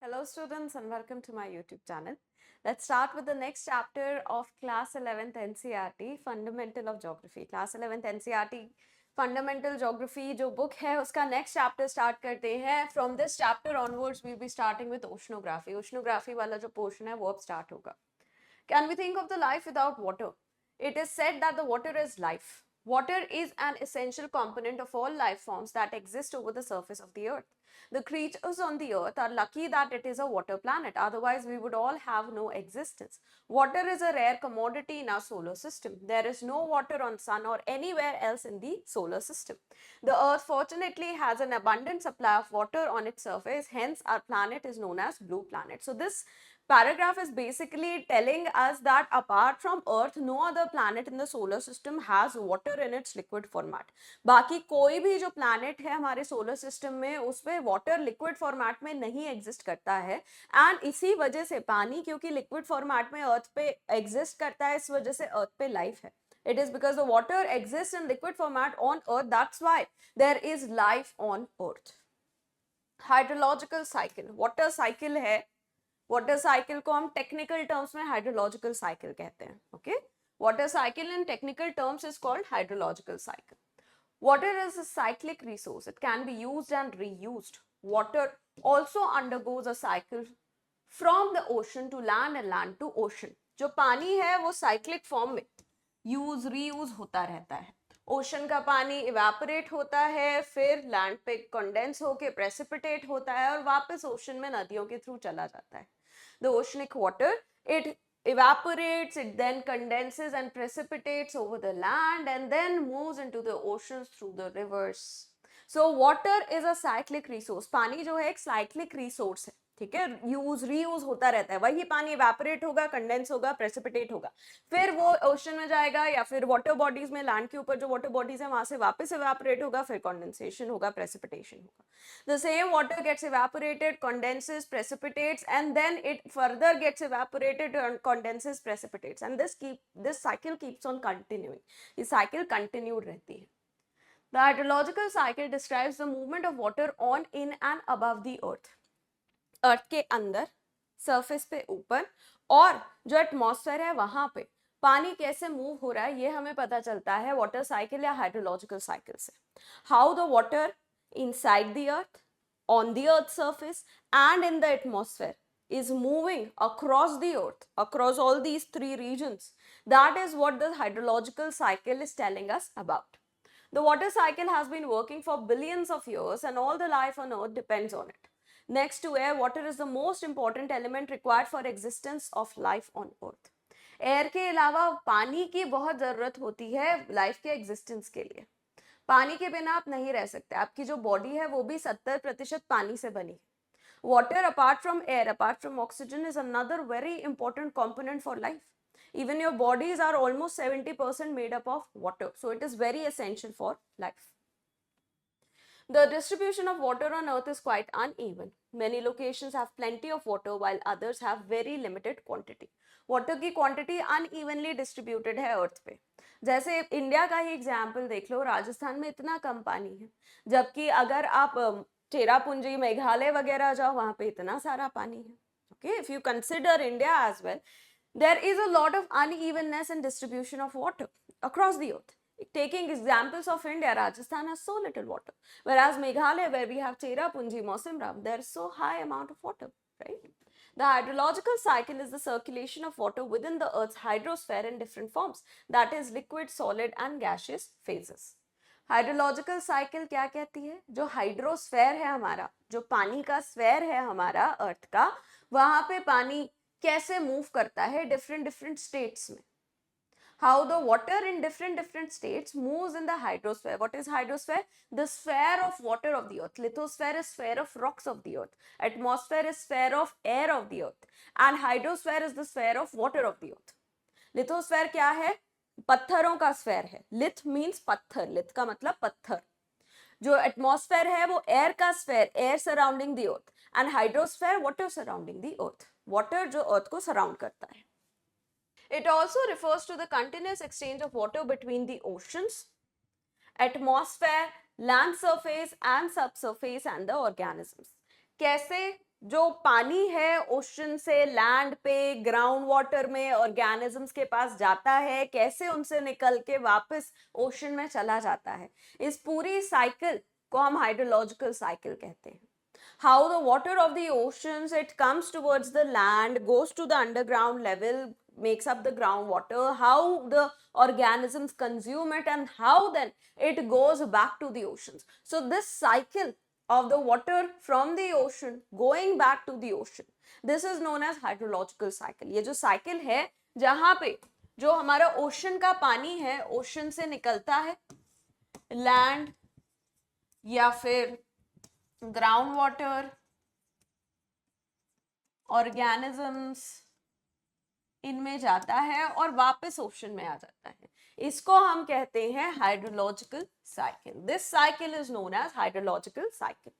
Hello students and welcome to my YouTube channel. Let's start with the next chapter of class 11th NCERT Fundamental of Geography. Class 11th NCERT Fundamental Geography जो book है उसका next chapter start करते हैं. From this chapter onwards we'll be starting with oceanography. Oceanography वाला जो portion है वो अब start होगा. Can we think of the life without water? It is said that the water is life. Water is an essential component of all life forms that exist over the surface of the earth. The creatures on the earth are lucky that it is a water planet, otherwise we would all have no existence. Water is a rare commodity in our solar system. There is no water on sun or anywhere else in the solar system. The earth fortunately has an abundant supply of water on its surface, hence our planet is known as blue planet. So this paragraph is basically telling us that apart from earth no other planet in the solar system has water in its liquid format. बाकी कोई भी जो planet है हमारे solar system में उसमें water liquid format में नहीं exist करता है and इसी वजह से पानी क्योंकि liquid format में earth पे exist करता है इस वजह से earth पे life है. It is because the water exists in liquid format on earth, that's why there is life on earth. Hydrological cycle, water cycle है. वाटर साइकिल को हम टेक्निकल टर्म्स में हाइड्रोलॉजिकल साइकिल कहते हैं. Okay, water cycle in technical terms is called hydrological cycle. Water is a cyclic resource. It can be used and reused. Water also undergoes a cycle from the ocean to land and land to ocean. जो पानी है वो cyclic form में use reuse होता रहता है. Ocean का पानी इवेपोरेट होता है, फिर लैंड पे कंडेंस होके प्रेसिपिटेट होता है और वापस ओशन में नदियों के थ्रू चला जाता है. The oceanic water, it evaporates, it then condenses and precipitates over the land and then moves into the oceans through the rivers. So water is a cyclic resource. पानी जो है एक cyclic resource है, ठीक है, यूज रीयूज होता रहता है. वही पानी इवेपोरेट होगा, कंडेंस होगा, प्रेसिपिटेट होगा, फिर वो ओशन में जाएगा या फिर वाटर बॉडीज में, लैंड के ऊपर जो वाटर बॉडीज है वहां से वापस इवेपोरेट होगा, फिर कंडेंसेशन होगा, प्रेसिपिटेशन होगा. The same water gets evaporated, condenses, precipitates, and then it further gets evaporated and condenses, precipitates, and this cycle keeps on continuing. ये cycle continued रहती है. The hydrological cycle describes the movement of water on, in, and above the earth. अर्थ के अंदर, surface पे ऊपर और जो atmosphere है वहां पे पानी कैसे मूव हो रहा है ये हमें पता चलता है वाटर साइकिल या हाइड्रोलॉजिकल साइकिल से. How the water inside the earth, on the earth surface and in the atmosphere is moving across the earth, across all these three regions. That is what the hydrological cycle is telling us about. The water cycle has been working for billions of years and all the life on earth depends on it. Next to air, water is the most important element required for existence of life on earth. Air के अलावा पानी की बहुत जरूरत होती है life के existence के लिए. पानी के बिना आप नहीं रह सकते. आपकी जो बॉडी है वो भी 70% पानी से बनी है. Water apart from air, apart from oxygen, is another very important component for life. Even your bodies are almost 70% made up of water, so it is very essential for life. The distribution of water on earth is quite uneven. Many locations have plenty of water while others have very limited quantity. Water की quantity unevenly distributed है earth पे. जैसे India का ही example देख लो, राजस्थान में इतना कम पानी है, जबकि अगर आप चेरापूंजी, मेघालय वगैरह जाओ वहां पे इतना सारा पानी है. Okay, if you consider India as well, there is a lot of unevenness in distribution of water across the earth. Taking examples of India, Rajasthan has so little water, whereas Meghalaya, where we have Cherrapunji, Mausimram, there is so high amount of water, right? The hydrological cycle is the circulation of water within the earth's hydrosphere in different forms, that is liquid, solid and gaseous phases. Hydrological cycle क्या कहती है? जो hydrosphere है हमारा, जो पानी का sphere है हमारा अर्थ का, वहां पे पानी कैसे मूव करता है डिफरेंट स्टेट्स में. How the water in different states moves in the hydrosphere. What is hydrosphere? The sphere of water of the earth. Lithosphere is sphere of rocks of the earth. Atmosphere is sphere of air of the earth. And hydrosphere is the sphere of water of the earth. Lithosphere क्या है? पत्थरों का sphere है. लिथ means पत्थर. लिथ का मतलब पत्थर. जो एटमॉस्फेयर है वो एयर का sphere, air surrounding the earth. And hydrosphere water surrounding the earth. Water जो अर्थ को सराउंड करता है. It also refers to the continuous exchange of water between the oceans, atmosphere, land surface and subsurface and the organisms. कैसे जो पानी है ocean से land पे, ग्राउंड वाटर में ऑर्गेनिजम्स के पास जाता है, कैसे उनसे निकल के वापस ओशन में चला जाता है, इस पूरी साइकिल को हम हाइड्रोलॉजिकल साइकिल कहते हैं. How the water of the oceans, it comes towards the land, goes to the underground level, makes up the groundwater, how the organisms consume it, and how then it goes back to the oceans. So this cycle of the water from the ocean going back to the ocean, this is known as hydrological cycle. ये जो cycle है जहाँ पे जो हमारा ocean का पानी है ओशन से निकलता है लैंड या फिर ग्राउंड वाटर, ऑर्गेनिजम्स इनमें जाता है और वापस ओशन में आ जाता है, इसको हम कहते हैं hydrological cycle. This cycle is known as hydrological cycle.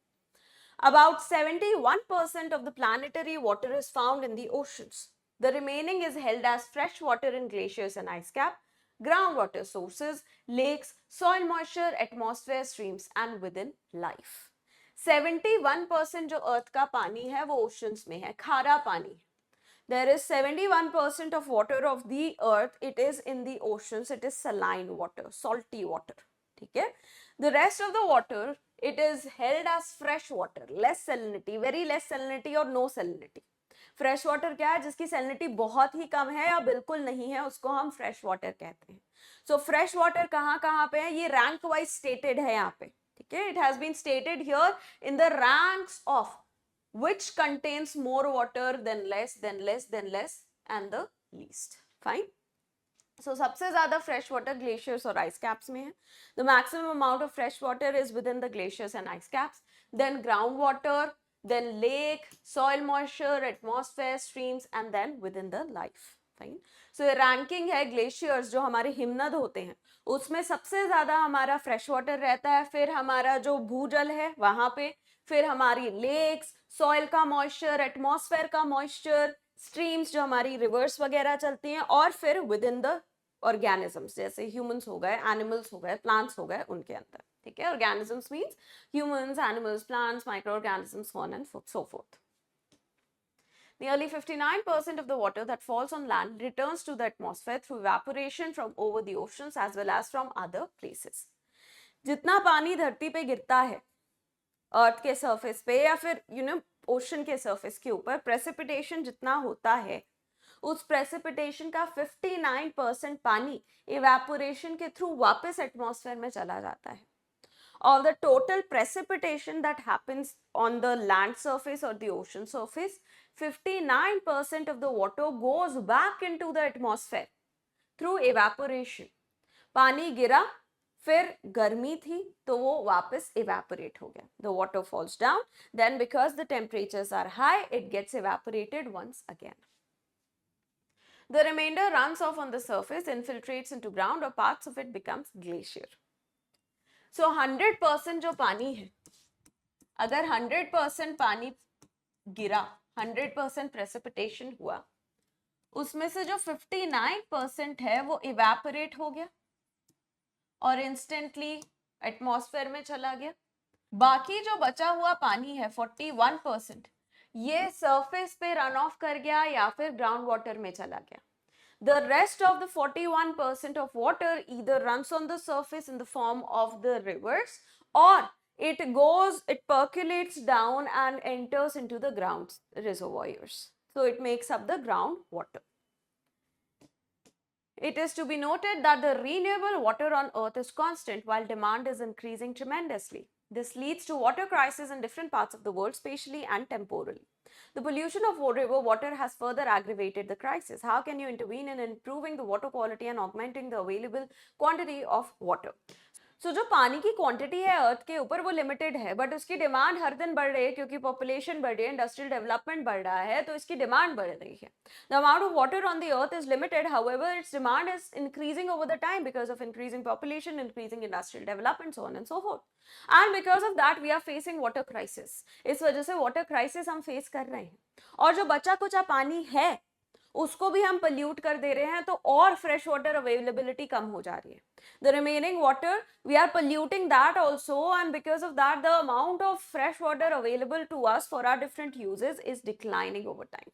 About 71% of the planetary water is found in the oceans. The remaining is held as fresh water in glaciers and ice cap, groundwater sources, lakes, soil moisture, atmosphere, streams, and within life. 71% जो अर्थ का पानी है वो oceans में है, खारा पानी. There is 71% of water of the earth, it is in the oceans, it is saline water, salty water. ठीक है. The rest of the water, it is held as fresh water, less salinity, very less salinity और no salinity. Fresh water क्या है? जिसकी salinity बहुत ही कम है या बिल्कुल नहीं है, उसको हम फ्रेश वाटर कहते हैं. सो फ्रेश वाटर कहाँ कहाँ पे है? ये रैंक वाइज स्टेटेड है यहाँ पे. ठीक है. It has been stated here in the ranks of which contains more water than less than less than less and the least. Fine. So सबसे ज़्यादा fresh water glaciers और ice caps में है. The maximum amount of fresh water is within the glaciers and ice caps. Then groundwater, then lake, soil moisture, atmosphere, streams, and then within the life. Fine. So ranking है glaciers जो हमारे हिमनद होते हैं उसमें सबसे ज़्यादा हमारा fresh water रहता है, फिर हमारा जो भूजल है वहाँ पे, फिर हमारी लेक्स, सॉइल का मॉइस्चर, एटमॉस्फेयर का मॉइस्चर, स्ट्रीम्स जो हमारी रिवर्स वगैरह चलती हैं, और फिर विद इन द ऑर्गेनिजम्स जैसे ह्यूमंस हो गए, एनिमल्स हो गए, प्लांट्स हो गए, उनके अंदर. ठीक है. Organisms means humans, animals, plants, micro organisms, so on and so forth. Nearly 59% of the water that falls on land returns to the atmosphere through evaporation from over the oceans as well as from other places. जितना पानी धरती पे गिरता है अर्थ के surface पे या फिर ओशन के सरफेस के ऊपर, प्रेसिपिटेशन जितना होता है उस प्रेसिपिटेशन का 59% पानी इवेपोरेशन के थ्रू वापस एटमॉस्फेयर में चला जाता है. Of the total precipitation that happens on the land surface or the ocean surface, 59% of the water goes back into the atmosphere through evaporation. पानी गिरा, फिर गर्मी थी तो वो वापस evaporate हो गया. The water falls down, then because the temperatures are high, it gets evaporated once again. The remainder runs off on the surface, infiltrates into ground, or parts of it becomes glacier. So 100% जो पानी है, अगर 100% पानी गिरा, 100% precipitation हुआ, उसमें से जो 59% है वो evaporate हो गया और instantly एटमॉस्फेयर में चला गया. बाकी जो बचा हुआ पानी है 41%, ये सरफेस पे रन ऑफ कर गया या फिर ग्राउंड वाटर में चला गया. The rest of the 41% of water either runs on the surface in the form of the rivers, or it percolates down and enters into the ground reservoirs. So it makes up the groundwater. It is to be noted that the renewable water on earth is constant while demand is increasing tremendously. This leads to water crisis in different parts of the world, spatially and temporally. The pollution of river water has further aggravated the crisis. How can you intervene in improving the water quality and augmenting the available quantity of water? So जो पानी की quantity है अर्थ के ऊपर वो limited है, but उसकी demand हर दिन बढ़ रही है क्योंकि पॉपुलेशन बढ़ रही है, इंडस्ट्रियल डेवलपमेंट बढ़ रहा है, तो इसकी डिमांड बढ़ रही है. The amount of water on the earth is limited, however its demand is increasing over the time because of increasing population, increasing industrial development, so on and so forth. And because of that we are facing water crisis. इस वजह से water crisis हम face कर रहे हैं. और जो बचा कुचा पानी है उसको भी हम pollute कर दे रहे हैं, तो और fresh water availability कम हो जा रही है. The remaining water we are polluting that also, and because of that the amount of fresh water available to us for our different uses is declining over time.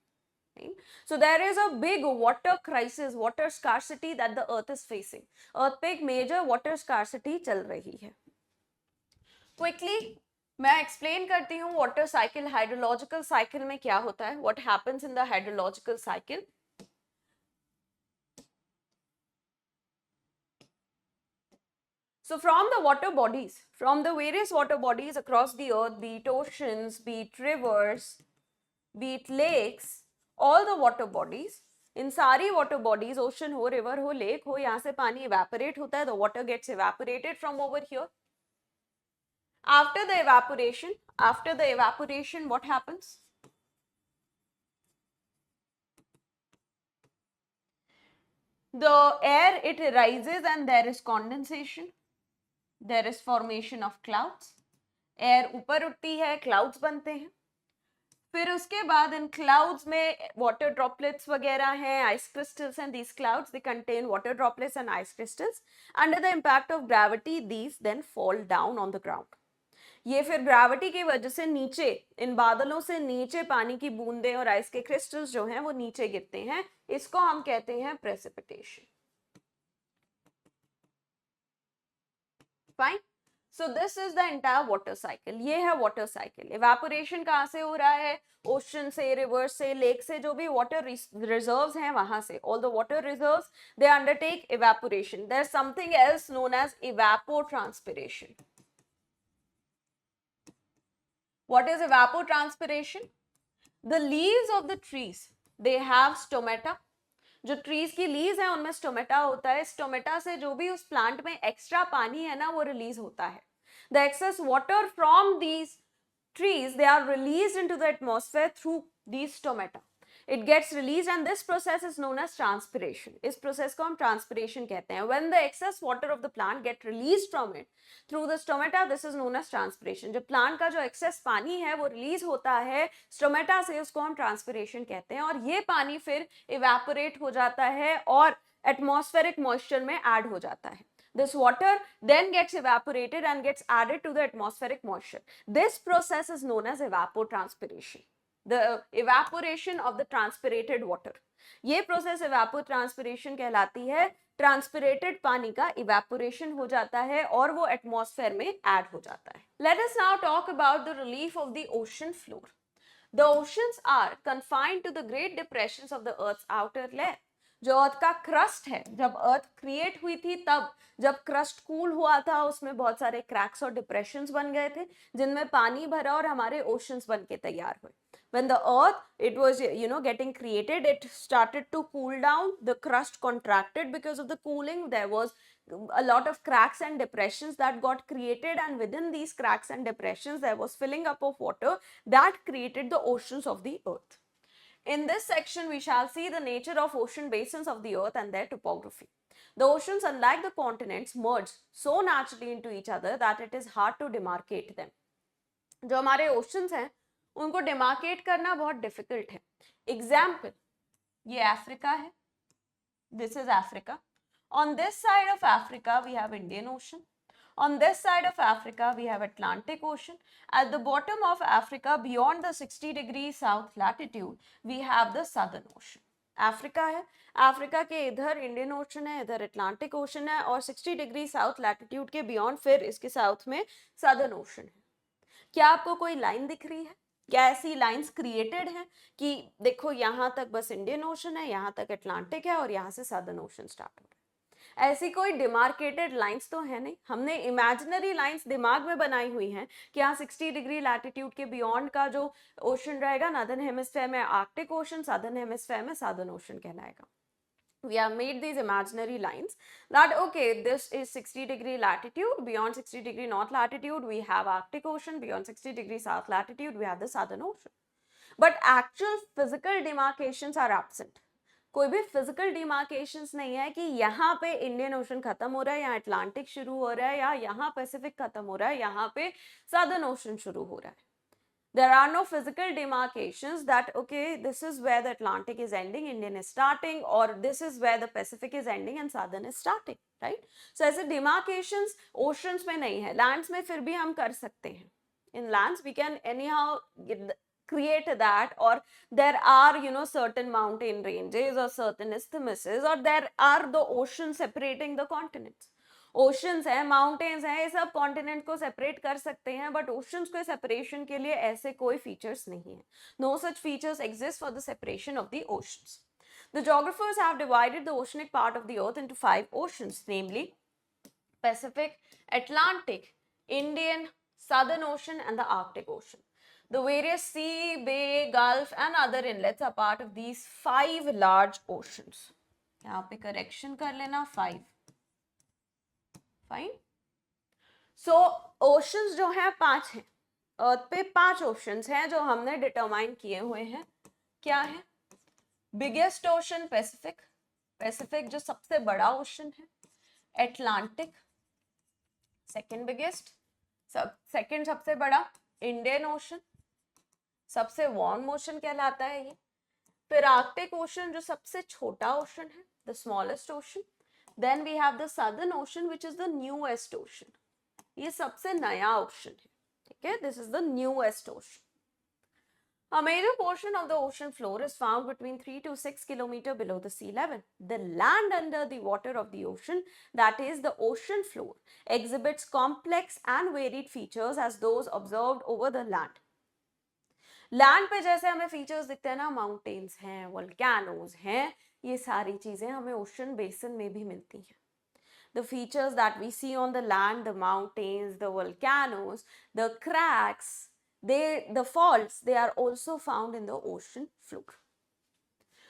So there is a big water crisis, water scarcity that the earth is facing. Earth पे एक major water scarcity चल रही है. Quickly मैं explain करती हूँ water cycle, hydrological cycle में क्या होता है, what happens in the hydrological cycle. So from the water bodies, from the various water bodies across the earth, be it oceans, be it rivers, be it lakes, all the water bodies, इन सारी water bodies, ocean हो, river हो, lake हो, यहाँ से पानी evaporate होता है, the water gets evaporated from over here. After the evaporation, what happens? The air, it rises and there is condensation. There is formation of clouds. Air ऊपर उठती है, clouds बनते हैं. फिर उसके बाद इन clouds में water droplets वगैरह हैं, ice crystals, and these clouds, they contain water droplets and ice crystals. Under the impact of gravity, these then fall down on the ground. ये फिर ग्रेविटी की वजह से नीचे, इन बादलों से नीचे पानी की बूंदें और आइस के क्रिस्टल्स जो हैं वो नीचे गिरते हैं. इसको हम कहते हैं precipitation. Fine. So this is the entire water cycle. ये है वाटर साइकिल. इवेपोरेशन कहाँ से हो रहा है? ओशन से, रिवर से, लेक से, जो भी वाटर रिजर्व्स हैं वहां से. All the water reserves, they undertake evaporation. There is something else known as evapotranspiration. What is evapotranspiration? The leaves of the trees, they have stomata. जो trees की leaves हैं उनमें stomata होता है. Stomata से जो भी उस plant में extra पानी है ना वो release होता है. The excess water from these trees, they are released into the atmosphere through these stomata. It gets released and this process is known as transpiration. इस process को हम transpiration कहते हैं. When the excess water of the plant get released from it through the stomata, this is known as transpiration. जब plant का जो excess पानी है वो release होता है stomata से, उसको हम transpiration कहते हैं. और ये पानी फिर evaporate हो जाता है और atmospheric moisture में add हो जाता है. This water then gets evaporated and gets added to the atmospheric moisture. This process is known as evapotranspiration. The evaporation of the transpirated water. ये process evapotranspiration कहलाती है. Transpirated पानी का evaporation हो जाता है और वो atmosphere में add हो जाता है. Let us now talk about the relief of the ocean floor. The oceans are confined to the great depressions of the earth's outer layer. जो अर्थ का क्रस्ट है, जब अर्थ क्रिएट हुई थी तब जब क्रस्ट कूल हुआ था उसमें बहुत सारे क्रैक्स और डिप्रेशंस बन गए थे जिनमें पानी भरा और हमारे ओशंस बन के तैयार हुए. When the earth, it was getting created, it started to cool down. The crust contracted because of the cooling. There was a lot of cracks and depressions that got created, and within these cracks and depressions there was filling up of water that created the oceans of the earth. In this section, we shall see the nature of ocean basins of the earth and their topography. The oceans, unlike the continents, merge so naturally into each other that it is hard to demarcate them. जो हमारे oceans हैं, उनको demarcate करना बहुत difficult है. Example, ये Africa है. This is Africa. On this side of Africa, we have Indian Ocean. On this side of Africa, we have Atlantic Ocean. At the bottom of Africa, beyond the 60 degrees south latitude, we have the Southern Ocean. Africa है, Africa के इधर Indian ocean है, इधर Atlantic ocean है और 60 degree south latitude के beyond फिर इसके साउथ में सदर्न ओशन है. क्या आपको कोई लाइन दिख रही है? क्या ऐसी लाइंस क्रिएटेड हैं कि देखो यहाँ तक बस इंडियन ओशन है, यहाँ तक अटलांटिक है और यहाँ से सदर्न ओशन स्टार्ट हो रहा है? ऐसी कोई डिमार्केटेड लाइंस तो है नहीं. हमने इमेजिनरी लाइंस दिमाग में बनाई हुई हैं कि यहाँ 60 डिग्री लैटिट्यूड के बियॉन्ड का जो ओशन रहेगा नॉर्दर्न हेमिस्फीयर में आर्कटिक ओशन, सदर्न हेमिस्फीयर में सदर्न ओशन कहलाएगा. We have made these imaginary lines that okay, this is 60 degree latitude, beyond 60 degree north latitude we have Arctic Ocean, beyond 60 degree south latitude we have the Southern Ocean. But actual physical demarcations are absent. कोई भी physical डिमार्केशंस नहीं है कि यहाँ पे Indian ocean खत्म हो रहा है, यहाँ अटलांटिक शुरू हो रहा है, या यहाँ पैसिफिक खत्म हो रहा है, यहाँ पे सदर्न ओशन शुरू हो रहा है. There are no physical demarcations that, okay, this is where the Atlantic is ending, Indian is starting, or this is where the Pacific is ending and Southern is starting, right? So ऐसे demarcations oceans में नहीं है, lands में फिर भी हम कर सकते हैं. In lands we can anyhow create that, or there are, you know, certain mountain ranges or certain isthmuses, or there are the oceans separating the continents. Oceans है, माउंटेन्स हैं, ये सब कॉन्टिनेंट को सेपरेट कर सकते हैं, बट ओशंस के separation के लिए ऐसे कोई फीचर्स नहीं है. No such features exist for the separation of the oceans. The geographers have divided the oceanic part of the earth into 5 oceans, namely Pacific, Atlantic, Indian, Southern Ocean and the Arctic Ocean. The various sea, bay, gulf and other inlets are part of these 5 large oceans. यहाँ पे correction कर लेना 5. Fine. सो oceans जो है 5 हैं, अर्थ पे 5 oceans हैं जो हमने डिटरमाइन किए हुए हैं. क्या है? बिगेस्ट ओशन पैसिफिक, पैसिफिक जो सबसे बड़ा ओशन है. एटलांटिक सेकंड बिगेस्ट, सेकंड सबसे बड़ा. इंडियन ओशन सबसे वार्म ओशन कहलाता है ये. फिर आर्कटिक ओशन जो सबसे छोटा ओशन है, the smallest ocean. Then we have the Southern Ocean, which is the newest ocean. ये सबसे नया ocean है, ठीक है? This is the newest ocean. A major portion of the ocean floor is found between 3 to 6 kilometers below the sea level. The land under the water of the ocean, that is the ocean floor, exhibits complex and varied features as those observed over the land. Land पे जैसे हमें features दिखते हैं ना, mountains हैं, volcanoes हैं, ये सारी चीजें हमें ओशन बेसिन में भी मिलती हैं. The features that we see on the land, the mountains, the volcanoes, the cracks, the faults, they are also found in the ocean floor.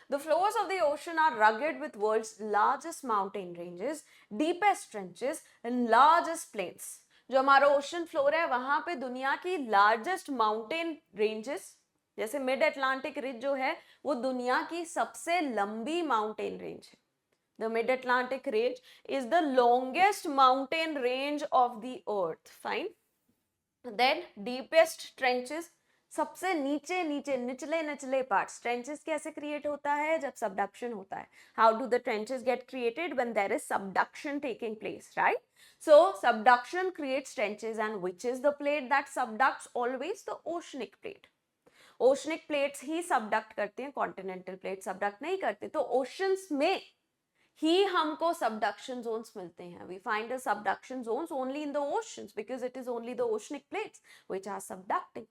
The floors of the ocean are rugged with world's largest mountain ranges, deepest trenches and largest plains. जो हमारा ocean floor है वहां पे दुनिया की largest mountain ranges, जैसे mid Atlantic ridge जो है वो दुनिया की सबसे लंबी माउंटेन रेंज है. The mid Atlantic range is the longest mountain range of the earth. Fine. Then deepest trenches, सबसे नीचे नीचे निचले निचले पार्ट्स. ट्रेंचेस कैसे क्रिएट होता है? जब सबडक्शन होता है. How do the trenches get created? When there is subduction taking place, right? So subduction creates trenches, and which is the plate that subducts? Always the oceanic plate. Oceanic plates he subduct करते हैं, continental plates subduct नहीं करते. तो oceans में ही हमको subduction zones मिलते हैं. We find the subduction zones only in the oceans because it is only the oceanic plates which are subducting.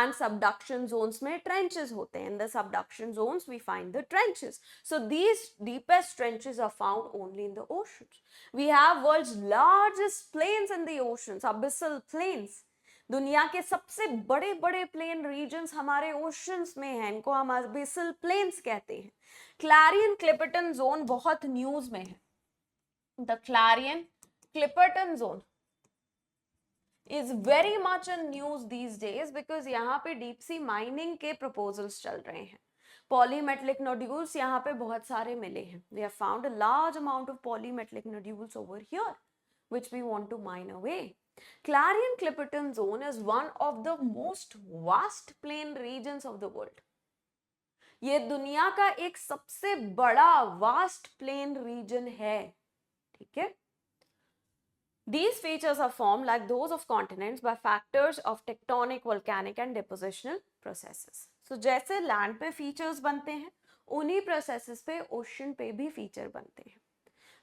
And subduction zones में trenches होते हैं. In the subduction zones we find the trenches. So these deepest trenches are found only in the oceans. We have world's largest plains in the oceans, abyssal plains. दुनिया के सबसे बड़े बड़े plane regions हमारे oceans में हैं, इनको हम अबिसल प्लेन्स कहते हैं. क्लैरियन क्लिपर्टन जोन बहुत न्यूज में है. The Clarion Clipperton zone is very much in news these days because यहाँ पे डीप सी माइनिंग के प्रपोजल्स चल रहे हैं. पॉलीमेटलिक नोड्यूल्स यहाँ पे बहुत सारे मिले हैं. We have found a large amount of polymetallic nodules over here which we want to mine away. Clarion-Clipperton zone is one of the most vast plain regions of the world. ये दुनिया का एक सबसे बड़ा vast plain region है, ठीक है? These features are formed like those of continents by factors of tectonic, volcanic and depositional processes. So जैसे land पे features बनते हैं, उन्हीं processes पे ocean पे भी feature बनते हैं.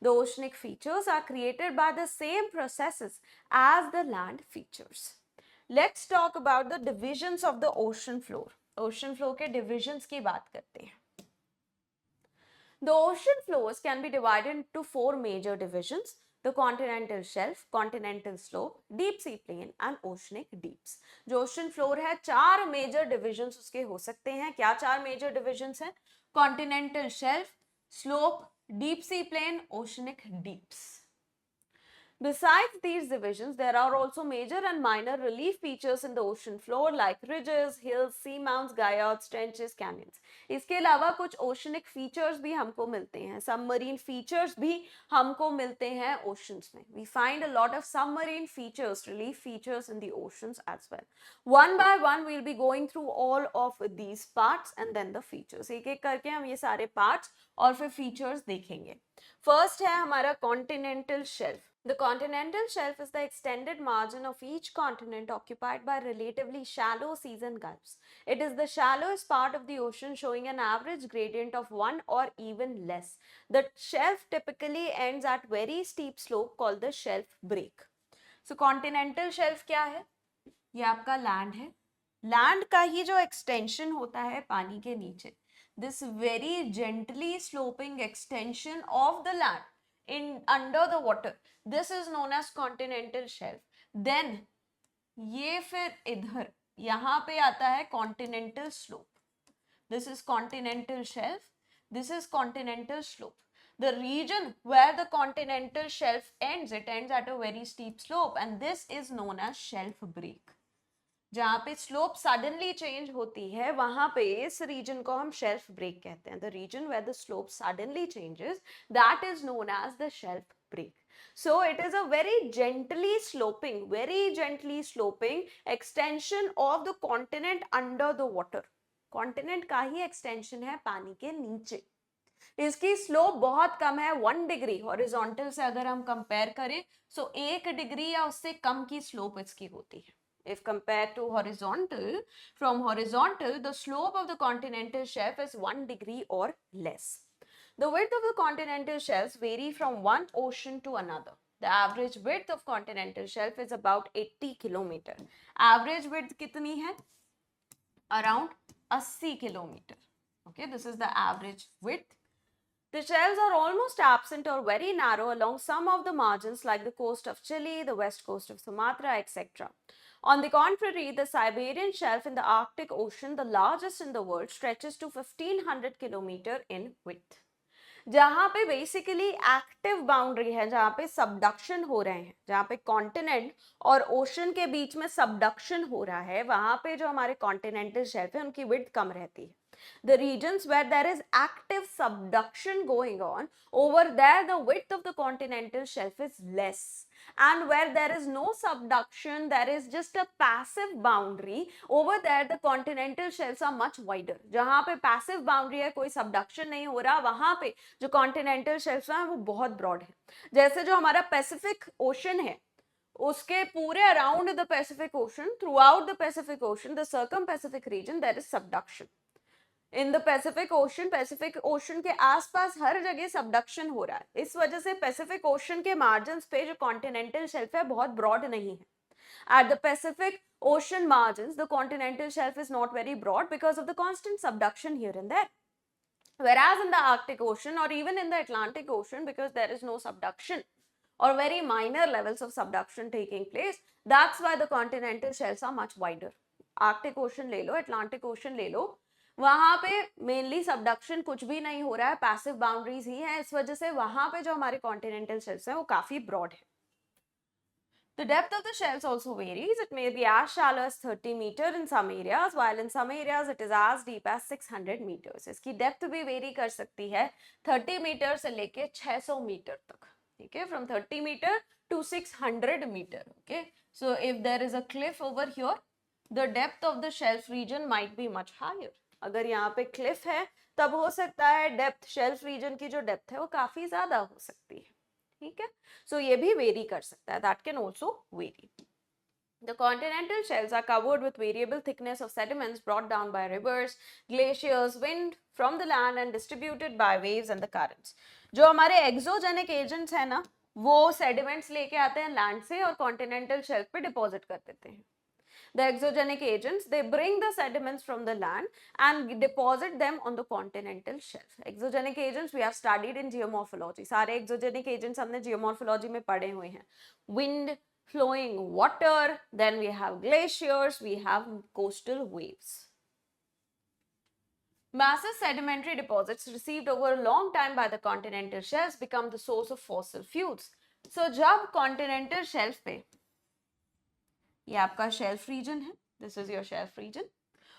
The oceanic features are created by the same processes as the land features. Let's talk about the divisions of the ocean floor. Ocean floor के divisions की बात करते हैं. The ocean floors can be divided into 4 major divisions: the continental shelf, continental slope, deep sea plain and oceanic deeps. जो ocean floor है 4 major divisions उसके हो सकते हैं. क्या 4 major divisions हैं? Continental shelf, slope, deep sea plain, oceanic deeps. Besides these divisions, there are also major and minor relief features in the ocean floor like ridges, hills, seamounts, guyards, trenches, canyons. इसके अलावा कुछ oceanic features भी हमको मिलते हैं, submarine features भी हमको मिलते हैं ओशंस में. We find a lot of submarine features, relief features in the oceans as well. One by one we'll be going through all of these parts and then the features. एक एक करके हम ये सारे parts और फिर features देखेंगे. First है हमारा continental shelf. The continental shelf is the extended margin of each continent occupied by relatively shallow seas and gulfs. It is the shallowest part of the ocean, showing an average gradient of 1 or even less. The shelf typically ends at very steep slope called the shelf break. So continental shelf क्या है? ये आपका land है. Land का ही जो extension होता है पानी के नीचे, this very gently sloping extension of the land in under the water, this is known as continental shelf. Then ये फिर इधर यहाँ पे आता है continental slope. This is continental shelf, this is continental slope. The region where the continental shelf ends, it ends at a very steep slope and this is known as shelf break. जहाँ पे slope suddenly change होती है वहां पे इस reason को हम shelf break कहते हैं. The region where the slope suddenly changes, that is known as the shelf break. So it is a very gently sloping extension of the continent under the water. continent का ही extension है पानी के नीचे. इसकी slope बहुत कम है, 1 degree horizontal से अगर हम कंपेयर करें, सो 1 डिग्री या उससे कम की स्लोप इसकी होती है. If compared to horizontal, from horizontal, the slope of the continental shelf is 1 degree or less. The width of the continental shelves vary from one ocean to another. The average width of continental shelf is about 80 kilometer. Average width कितनी है? Around 80 kilometer. Okay, this is the average width. The shelves are almost absent or very narrow along some of the margins like the coast of Chile, the west coast of Sumatra, etc. On the contrary, the Siberian shelf in the Arctic Ocean, the largest in the world, stretches to 1500 kilometer in width. जहाँ पे basically active boundary है, जहाँ पे subduction हो रहे हैं, जहाँ पे कॉन्टिनेंट और ओशन के बीच में सबडक्शन हो रहा है, वहां पे जो हमारे कॉन्टिनेंटल शेल्फ है उनकी विड्थ कम रहती है. The regions where there is active subduction going on, over there the width of the continental shelf is less. And where there is no subduction, there is just a passive boundary, over there the continental shelves are much wider. जहाँ पे passive boundary है, कोई subduction नहीं हो रहा, वहाँ पे जो continental shelves हैं वो बहुत broad है. जैसे जो हमारा Pacific Ocean है, उसके पूरे around the Pacific Ocean, throughout the Pacific Ocean, the circum-Pacific region, there is subduction. In the Pacific ocean के आसपास हर जगह सबडक्शन हो रहा है. इस वजह से पैसिफिक ओशन के मार्जिन्स पे जो कॉन्टिनेंटल शेल्फ है बहुत ब्रॉड नहीं है. At the Pacific Ocean margins, the continental shelf is not very broad because of the constant subduction here and there. Whereas in the Arctic Ocean or even in the Atlantic Ocean, because there is no subduction or very minor levels of subduction taking place, that's why the continental shelves are much wider. Arctic Ocean ले लो, Atlantic Ocean ले लो, वहां पे mainly subduction कुछ भी नहीं हो रहा है, पैसिव बाउंड्रीज ही है. इस वजह से वहां पे जो हमारे कॉन्टिनेंटल शेल्फ्स हैं वो काफी ब्रॉड है. The depth of the shelves also varies. It may be as shallow as 30 meter in some areas, while in some areas it is as deep as 600 meters. इसकी डेप्थ भी very कर सकती है 30 metre से लेके 600 metre तक. ठीक है, from 30 meter to 600 meter. Okay, so if there is a cliff over here, the depth of the shelf region might be much higher. अगर यहाँ पे क्लिफ है तब हो सकता है डेप्थ, शेल्फ रीजन की जो डेप्थ है वो काफी ज्यादा हो सकती है. ठीक है, सो ये भी वेरी कर सकता है. That can also very. The continental shelves are covered with variable thickness of sediments brought down by rivers, glaciers, wind from the land and distributed by waves and the currents. जो हमारे exogenic agents है ना, वो sediments लेके आते हैं land से और कॉन्टिनेंटल शेल्फ पे डिपॉजिट कर देते हैं. The exogenic agents, they bring the sediments from the land and deposit them on the continental shelf. Exogenic agents we have studied in geomorphology. सारे exogenic agents हमने geomorphology में पढ़े हुए हैं. Wind, flowing water, then we have glaciers, we have coastal waves. Massive sedimentary deposits received over a long time by the continental shelves become the source of fossil fuels. सो जब continental shelf पे, ये आपका shelf region है, this is your shelf region,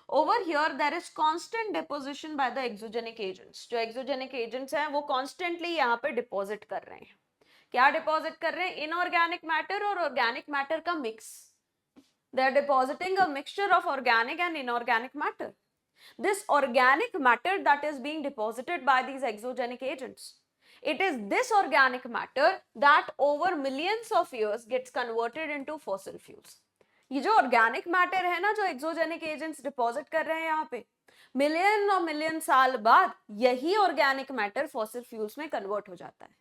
over here there is constant deposition by the exogenic agents, जो exogenic agents हैं वो constantly यहाँ पे डिपॉजिट कर रहे हैं। क्या डिपॉजिट कर रहे हैं? इनऑर्गेनिक मैटर और ऑर्गेनिक मैटर का mix, they are depositing a mixture of organic and inorganic matter. This organic matter that is being deposited by these exogenic agents, it is this organic matter that over millions of years gets converted into fossil fuels. ये जो organic matter है ना, जो exogenic agents deposit कर रहे हैं यहाँ पे, मिलियन और मिलियन साल बाद यही ऑर्गेनिक मैटर फॉसिल फ्यूल्स में कन्वर्ट हो जाता है।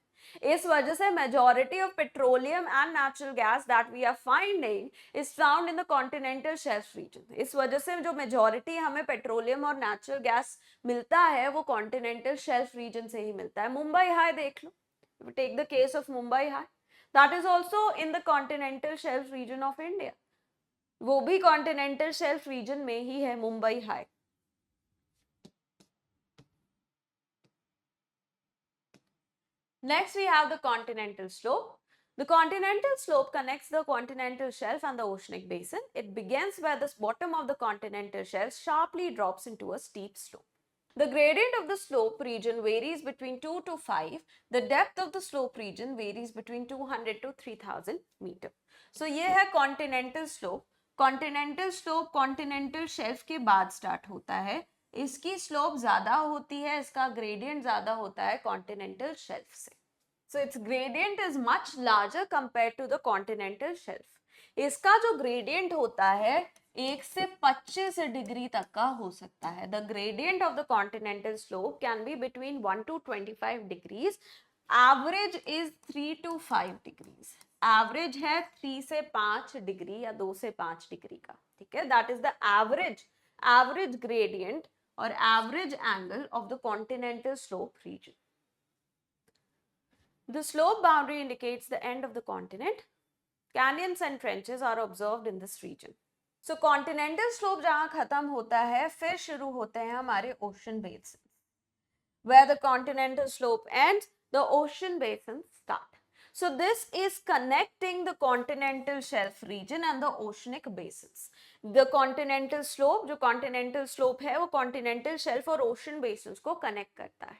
इस वजह से majority of petroleum and natural gas that we are finding is found in the continental shelf region. इस वजह से जो मेजॉरिटी हमें पेट्रोलियम और नेचुरल गैस मिलता है वो कॉन्टिनेंटल शेल्फ रीजन से ही मिलता है। मुंबई हाई देख लो, take the case of Mumbai high, that is also in the continental shelf region of India, वो भी कॉन्टिनेंटल शेल्फ रीजन में ही है Mumbai high. Next we have the continental slope. The continental slope connects the continental shelf and the oceanic basin. It begins where the bottom of the continental shelf sharply drops into a steep slope. The gradient of the slope region varies between 2 to 5. The depth of the slope region varies between 200 to 3000 meter. So ये है continental slope. Continental slope continental shelf के बाद start होता है, इसकी slope ज्यादा होती है, इसका ग्रेडियंट ज्यादा होता है कॉन्टिनेंटल शेल्फ से। So its gradient is much larger compare to the continental shelf. इसका जो ग्रेडियंट होता है 1 से 25 डिग्री तक का हो सकता है। The gradient of the continental slope can be between 1 to 25 degrees, average is 3 to 5 degrees. Average है 3 से 5 डिग्री या 2 से 5 डिग्री का, ठीक है, that is the average gradient or average angle of the continental slope region. The slope boundary indicates the end of the continent. Canyons and trenches are observed in this region. So continental slope जहाँ खत्म होता है, फिर शुरू होते हैं हमारे ocean basins. Where the continental slope ends, the ocean basins start. So this is connecting the continental shelf region and the oceanic basins. The continental slope, जो continental slope है, वो continental shelf और ocean basins को connect करता है।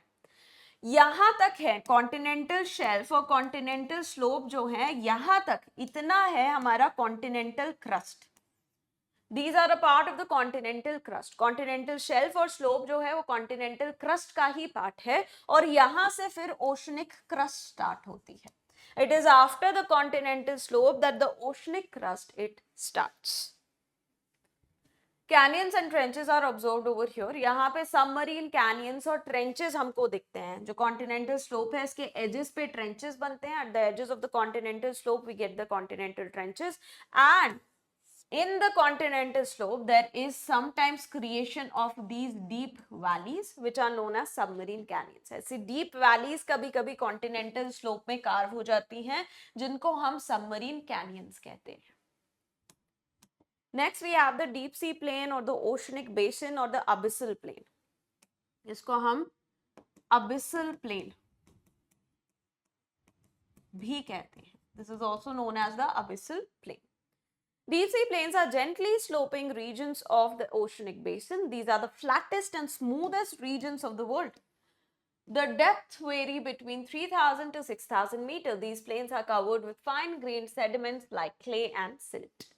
यहाँ तक है continental shelf और continental slope जो है, यहाँ तक इतना है हमारा continental crust. These are a part of the continental crust. Continental shelf और slope जो है वो continental crust का ही part है, और यहाँ से फिर oceanic crust start होती है। It is after the continental slope that the oceanic crust it starts. Canyons and trenches are observed over here. यहाँ पे submarine canyons और trenches हमको दिखते हैं। जो continental slope है, इसके edges पे trenches बनते हैं. At the edges of the continental slope we get the continental trenches, and in the continental slope there is sometimes creation of these deep valleys which are known as submarine canyons. ऐसी deep valleys कभी कभी continental slope में carve हो जाती हैं, जिनको हम submarine canyons कहते हैं। Next we have the deep sea plain or the oceanic basin or the abyssal plain. इसको हम abyssal plain भी कहते हैं. This is also known as the abyssal plain. Deep sea plains are gently sloping regions of the oceanic basin. These are the flattest and smoothest regions of the world. The depth vary between 3000 to 6000 meters. These plains are covered with fine-grained sediments like clay and silt.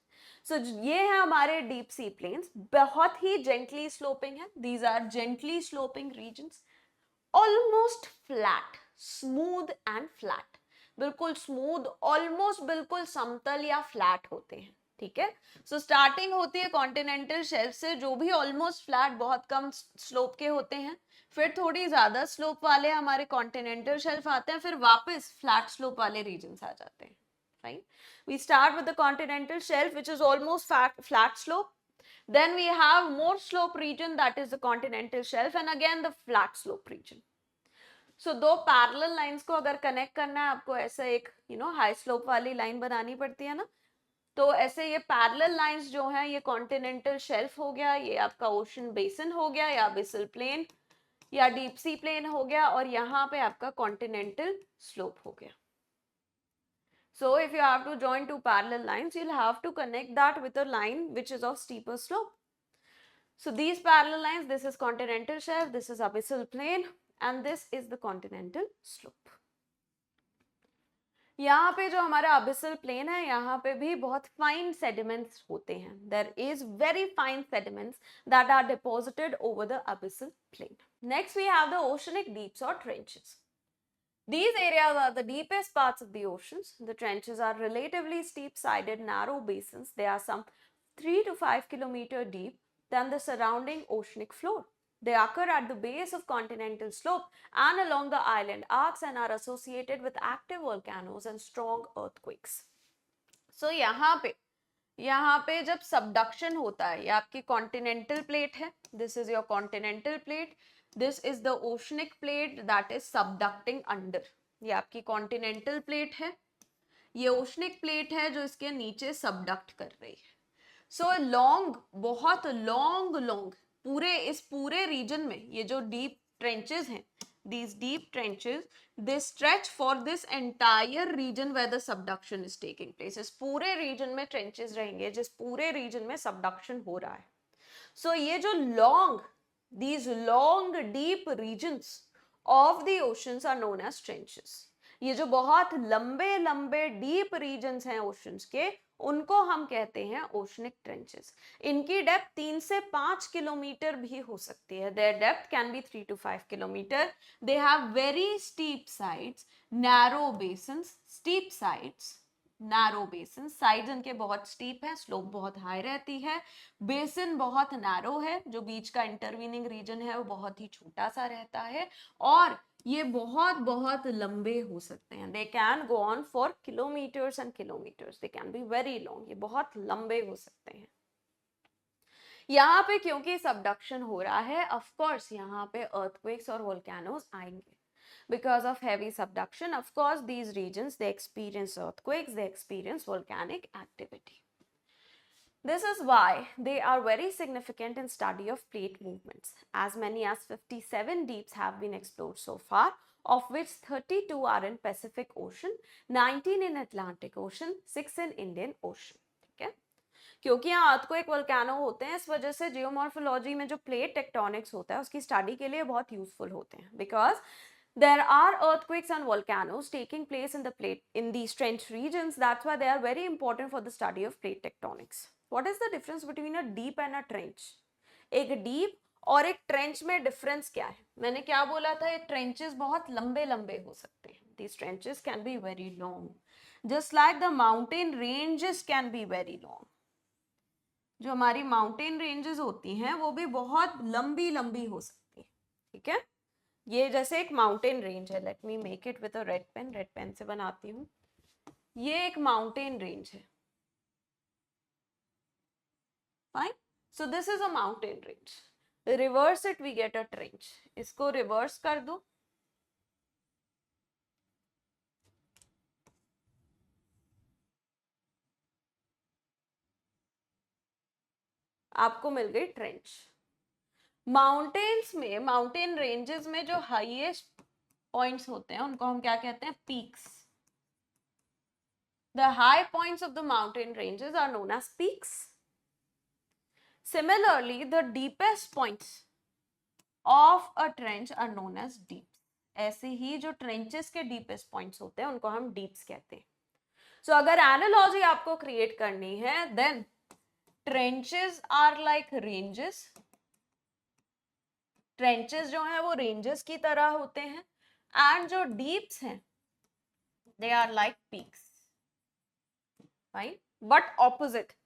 So ये है हमारे deep sea plains. बहुत ही gently sloping है. These are gently sloping regions. Almost flat, smooth and flat. बिल्कुल smooth, almost बिल्कुल समतल या flat होते हैं. ठीक है, सो स्टार्टिंग होती है कॉन्टिनेंटल शेल्फ से, जो भी ऑलमोस्ट फ्लैट बहुत कम स्लोप के होते हैं, फिर थोड़ी ज्यादा स्लोप वाले हमारे कॉन्टिनेंटल शेल्फ आते हैं, फिर वापस फ्लैट स्लोप वाले रीजन्स आ जाते हैं, right. We start with the continental shelf which is almost flat slope, then we have more slope region that is the continental shelf, and again the flat slope region. So दो parallel lines को अगर connect करना है आपको, ऐसा एक high slope वाली line बनानी पड़ती है ना, तो ऐसे ये पैरेलल लाइंस जो हैं, ये कॉन्टिनेंटल शेल्फ हो गया, ये आपका ओशन बेसिन हो गया, या अबिसल प्लेन या डीप सी प्लेन हो गया, और यहाँ पे आपका कॉन्टिनेंटल स्लोप हो गया। So if you have to join two parallel lines, you'll have to connect that with a line which is of steeper slope. So these parallel lines, this is continental shelf, this is abyssal plain, and this is the continental slope. यहाँ पे जो हमारा abyssal plain है, यहाँ पे भी बहुत fine sediments होते हैं. There is very fine sediments that are deposited over the abyssal plain. Next we have the oceanic deeps or trenches. These areas are the deepest parts of the oceans. The trenches are relatively steep-sided narrow basins. They are some 3 to 5 kilometers deep than the surrounding oceanic floor. They occur at the base of continental slope and along the island arcs and are associated with active volcanoes and strong earthquakes. So यहाँ पे जब subduction होता है, ये आपकी continental plate है. This is your continental plate. This is the oceanic plate that is subducting under. ये आपकी continental plate है. ये oceanic plate है जो इसके नीचे subduct कर रही है. So long, बहुत long इस पूरे region में ये जो deep trenches हैं, these deep trenches, they stretch for this entire region where the subduction is taking place. इस पूरे region में trenches रहेंगे जिस पूरे region में subduction हो रहा है. So ये जो these long deep regions of the oceans are known as trenches. ये जो बहुत लंबे deep regions हैं oceans के, उनको हम कहते हैं oceanic trenches. इनकी depth 3 से 5 किलोमीटर भी हो सकती है. Their depth can be 3 to 5 kilometer. They have very steep sides, narrow basins, steep sides, narrow basins. Sides इनके बहुत steep है, slope बहुत high रहती है, basin बहुत narrow है, जो बीच का intervening region है वो बहुत ही छोटा सा रहता है, और ये बहुत लंबे हो सकते हैं. They can go on for kilometers and kilometers. They can be very long. ये बहुत लंबे हो सकते हैं. यहाँ पे क्योंकि subduction हो रहा है, of course यहाँ पे earthquakes और volcanoes आएंगे. Because of heavy subduction, of course these regions, they experience earthquakes, they experience volcanic activity. This is why they are very significant in study of plate movements. As many as 57 deeps have been explored so far, of which 32 are in Pacific Ocean, 19 in Atlantic Ocean, 6 in Indian Ocean. ठीक है? क्योंकि यहाँ earthquake volcano होते हैं, इस वजह से geomorphology में जो plate tectonics होता है, उसकी study के लिए बहुत useful होते हैं. Because there are earthquakes and volcanoes taking place in these trench regions. That's why they are very important for the study of plate tectonics. What is the difference between a deep and a trench? एक deep और एक trench में difference क्या है? मैंने क्या बोला था? ये trenches बहुत लंबे हो सकते हैं. These trenches can be very long. Just like the mountain ranges can be very long. जो हमारी mountain ranges होती हैं वो भी बहुत लंबी हो सकती है. ठीक है? ये जैसे एक mountain range है. Let me make it with a red pen से बनाती हूँ. ये एक mountain range है. Fine. So this is a mountain range. Reverse it, we get a trench. इसको reverse कर दो. आपको मिल गई trench. Mountains में, mountain ranges में जो highest points होते हैं उनको हम क्या कहते हैं? Peaks. The high points of the mountain ranges are known as peaks. Similarly, the deepest points of a trench are known as deeps. ऐसे ही जो trenches के deepest points होते हैं उनको हम deeps कहते हैं. So अगर analogy आपको create करनी है, then trenches are like ranges. Trenches जो हैं वो ranges की तरह होते हैं, and जो deeps हैं, they are like peaks. Fine, but opposite.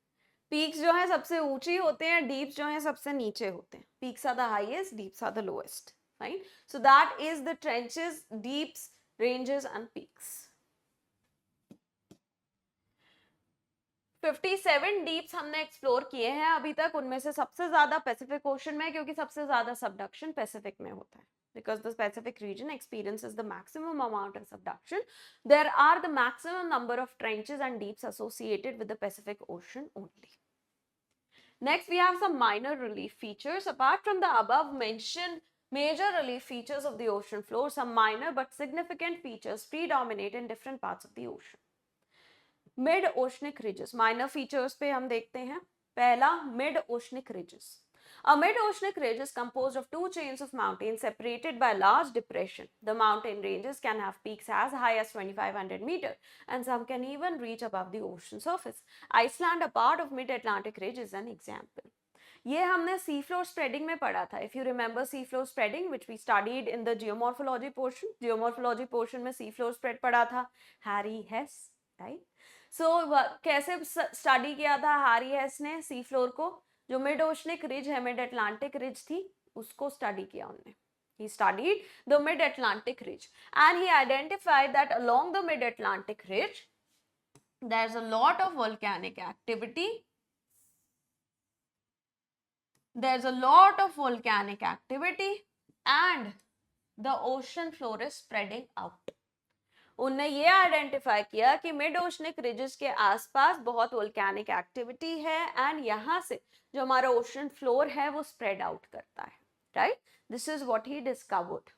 Peaks जो है सबसे ऊंची होते हैं, deeps जो है सबसे नीचे होते हैं. Peaks are the highest, deeps are the lowest. Right? So that is the trenches, deeps, ranges and peaks. 57 deeps हमने explore किए हैं अभी तक. उनमें से सबसे ज़्यादा Pacific Ocean में, क्योंकि सबसे ज़्यादा subduction Pacific में होता है. Because the Pacific region experiences the maximum amount of subduction, there are the maximum number of trenches and deeps associated with the Pacific Ocean only. Next, we have some minor relief features. Apart from the above mentioned major relief features of the ocean floor, some minor but significant features predominate in different parts of the ocean. Mid oceanic ridges, minor features पे हम देखते हैं। पहला, mid oceanic ridges. A mid-oceanic ridge is composed of two chains of mountains separated by large depression. The mountain ranges can have peaks as high as 2500 meters, and some can even reach above the ocean surface. Iceland, a part of mid-Atlantic ridge, is an example. ये हमने sea floor spreading में पढ़ा था. If you remember sea floor spreading, which we studied in the geomorphology portion. Geomorphology portion में sea floor spread पढ़ा था Harry हेस, right? So कैसे study किया था हैरी हेस ने सी फ्लोर को? जो मिड ओशनिक रिज है, मिड अटलांटिक रिज थी, उसको स्टडी किया उन्होंने. He studied the mid-Atlantic ridge and he identified that along the mid-Atlantic ridge there's a lot of volcanic activity. There's a lot of volcanic activity and the ocean floor is spreading out. उन्होंने ये identify किया कि mid oceanic ridges के आसपास बहुत volcanic activity है and यहाँ से जो हमारा ओशन फ्लोर है वो स्प्रेड आउट करता है, right? This is what he discovered.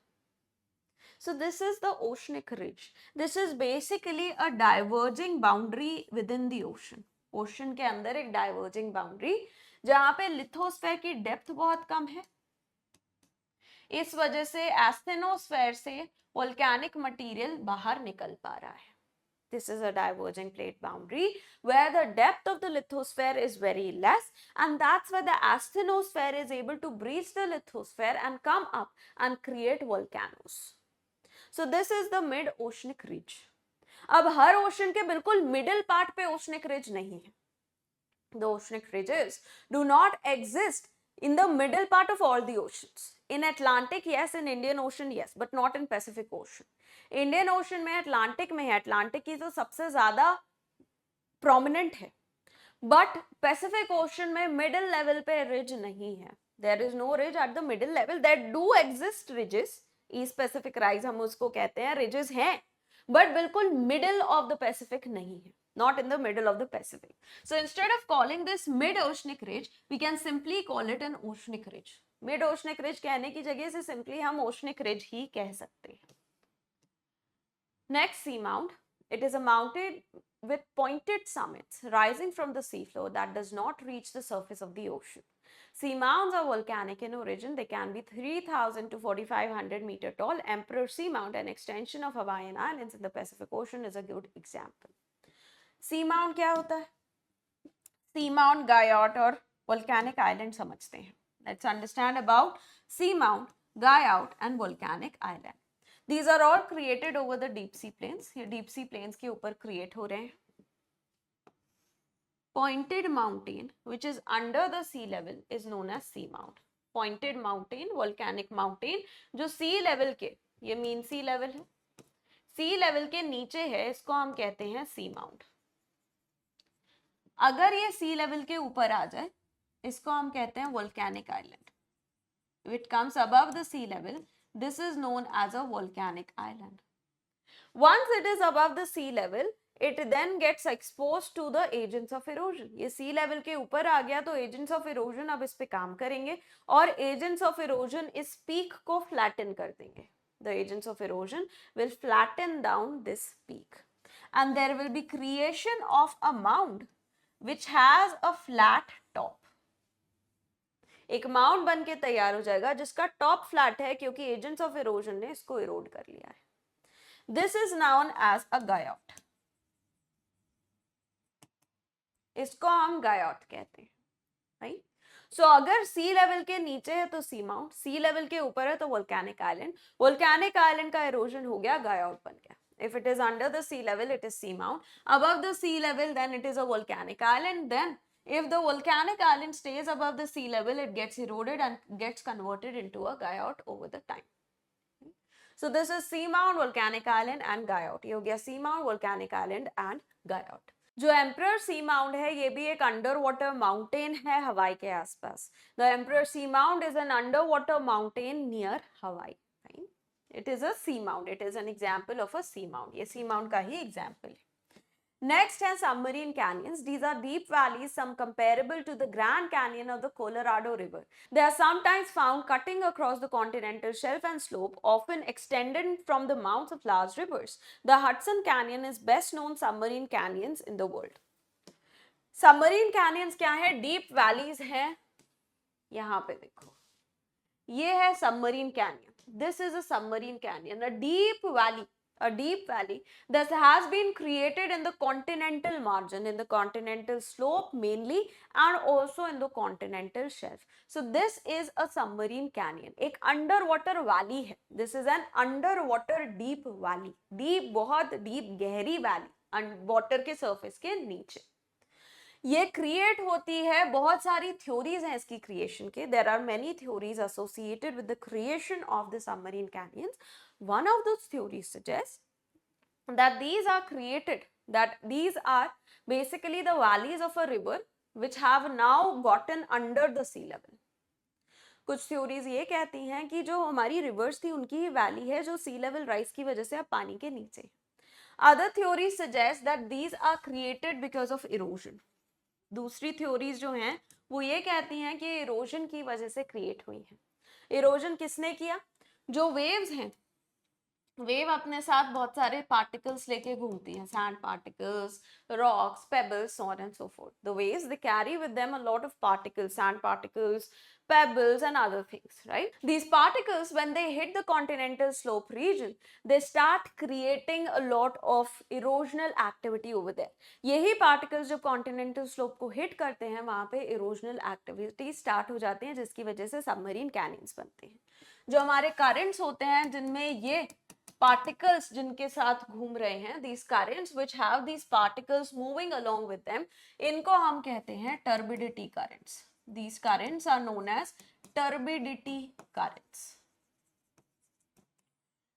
So this is the oceanic ridge. This is basically a diverging boundary within the ocean. Ocean के अंदर एक डाइवर्जिंग बाउंड्री जहां पे लिथोस्फेयर की डेप्थ बहुत कम है. इस वजह से एस्थेनोस्फेयर से वोल्केनिक मटेरियल बाहर निकल पा रहा है. This is a diverging plate boundary where the depth of the lithosphere is very less, and that's why the asthenosphere is able to breach the lithosphere and come up and create volcanoes. So this is the mid-oceanic ridge. अब हर ocean के बिल्कुल middle part पे oceanic ridge नहीं है. The oceanic ridges do not exist in the middle part of all the oceans. In Atlantic, yes. In Indian Ocean, yes. But not in Pacific Ocean. Indian Ocean में Atlantic में है. Atlantic की तो सबसे ज़्यादा prominent है. But Pacific Ocean में middle level पे ridge नहीं है. There is no ridge at the middle level. There do exist ridges. East Pacific rise हम उसको कहते हैं. Ridges हैं. But बिल्कुल middle of the Pacific नहीं है. Not in the middle of the Pacific. So instead of calling this mid-oceanic ridge, we can simply call it an oceanic ridge. Mid-oceanic ridge कहने की जगह से simply हम oceanic ridge ही कह सकते हैं. Next seamount. It is a mountain with pointed summits rising from the seafloor that does not reach the surface of the ocean. Seamounts are volcanic in origin. They can be 3,000 to 4,500 meter tall. Emperor Seamount, an extension of Hawaiian Islands in the Pacific Ocean, is a good example. Seamount क्या होता है? Seamount, Guyot और volcanic island समझते हैं. Let's understand about seamount, Guyot and volcanic island. These are all created over the deep sea plains. ये deep sea plains के ऊपर create हो रहे हैं. Pointed mountain, which is under the sea level, is known as seamount. Pointed mountain, volcanic mountain, जो sea level के, ये mean sea level है, sea level के नीचे है, इसको हम कहते हैं seamount. अगर ये sea level के ऊपर आ जाए, इसको हम कहते हैं volcanic island. If it comes above the sea level, this is known as a volcanic island. Once it is above the sea level, it then gets exposed to the agents of erosion. ये sea level के ऊपर आ गया तो agents of erosion अब इस पे काम करेंगे और agents of erosion इस peak को flatten कर देंगे. The agents of erosion will flatten down this peak, and there will be creation of a mound which has a flat top. एक माउंट बन के तैयार हो जाएगा जिसका टॉप फ्लैट है क्योंकि एजेंट्स ऑफ इरोजन ने इसको इरोड कर लिया है. This is known as a guyot. इसको हम गायोट कहते हैं, राइट? सो अगर सी लेवल के नीचे है तो सी माउंट, सी लेवल के ऊपर है तो वोल्केनिक आइलैंड. वोल्केनिक आइलैंड का इरोजन हो गया, गायोट बन गया. If it is under the sea level, it is sea mount. Above the sea level, then it is a volcanic island. Then if the volcanic island stays above the sea level, it gets eroded and gets converted into a gayote over the time. So this is seamount, volcanic island and gayote. ये हो गया seamount, volcanic island and gayote. जो Emperor Seamount है ये भी एक underwater mountain है हवाई के आसपास. The Emperor Seamount is an underwater mountain near Hawaii. It is a seamount. It is an example of a seamount. ये seamount का ही example है. Next है submarine canyons. These are deep valleys, some comparable to the Grand Canyon of the Colorado River. They are sometimes found cutting across the continental shelf and slope, often extended from the mouths of large rivers. The Hudson Canyon is best known submarine canyons in the world. Submarine canyons क्या है? Deep valleys हैं. यहाँ पे देखो, ये है submarine canyon. This is a submarine canyon, a deep valley. A deep valley that has been created in the continental margin, in the continental slope mainly, and also in the continental shelf. So this is a submarine canyon. एक underwater valley है. This is an underwater deep valley. Deep, बहुत deep, गहरी valley. water के surface के नीचे. ये create होती है, बहुत सारी थ्योरीज हैं इसकी क्रिएशन के. There are many theories associated with the creation of the submarine canyons. One of those theories suggest that these are created, that these are basically the valleys of a river which have now gotten under the sea level. कुछ theories ये कहती हैं कि जो हमारी reverse थी उनकी ही valley है जो सी लेवल राइज की वजह से अब पानी के नीचे. Other theories suggest that these are created because of erosion. दूसरी थ्योरीज जो हैं वो ये कहती हैं कि इरोजन की वजह से क्रिएट हुई है. इरोजन किसने किया? जो वेव्स हैं, वेव अपने साथ बहुत सारे पार्टिकल्स लेके घूमती हैं, sand particles, rocks, pebbles, so on and so forth. The waves, they carry with them a lot of particles, sand particles, pebbles and other things, right? These particles, when they hit the continental slope region, they start creating a lot of erosional activity over there. यही particles जब continental slope को hit करते हैं वहाँ पे erosional activity start हो जाती है जिसकी वजह से submarine canyons बनते हैं. जो हमारे currents होते हैं जिनमें ये particles जिनके साथ घूम रहे हैं, these currents which have these particles moving along with them, इनको हम कहते हैं turbidity currents. These currents are known as turbidity currents.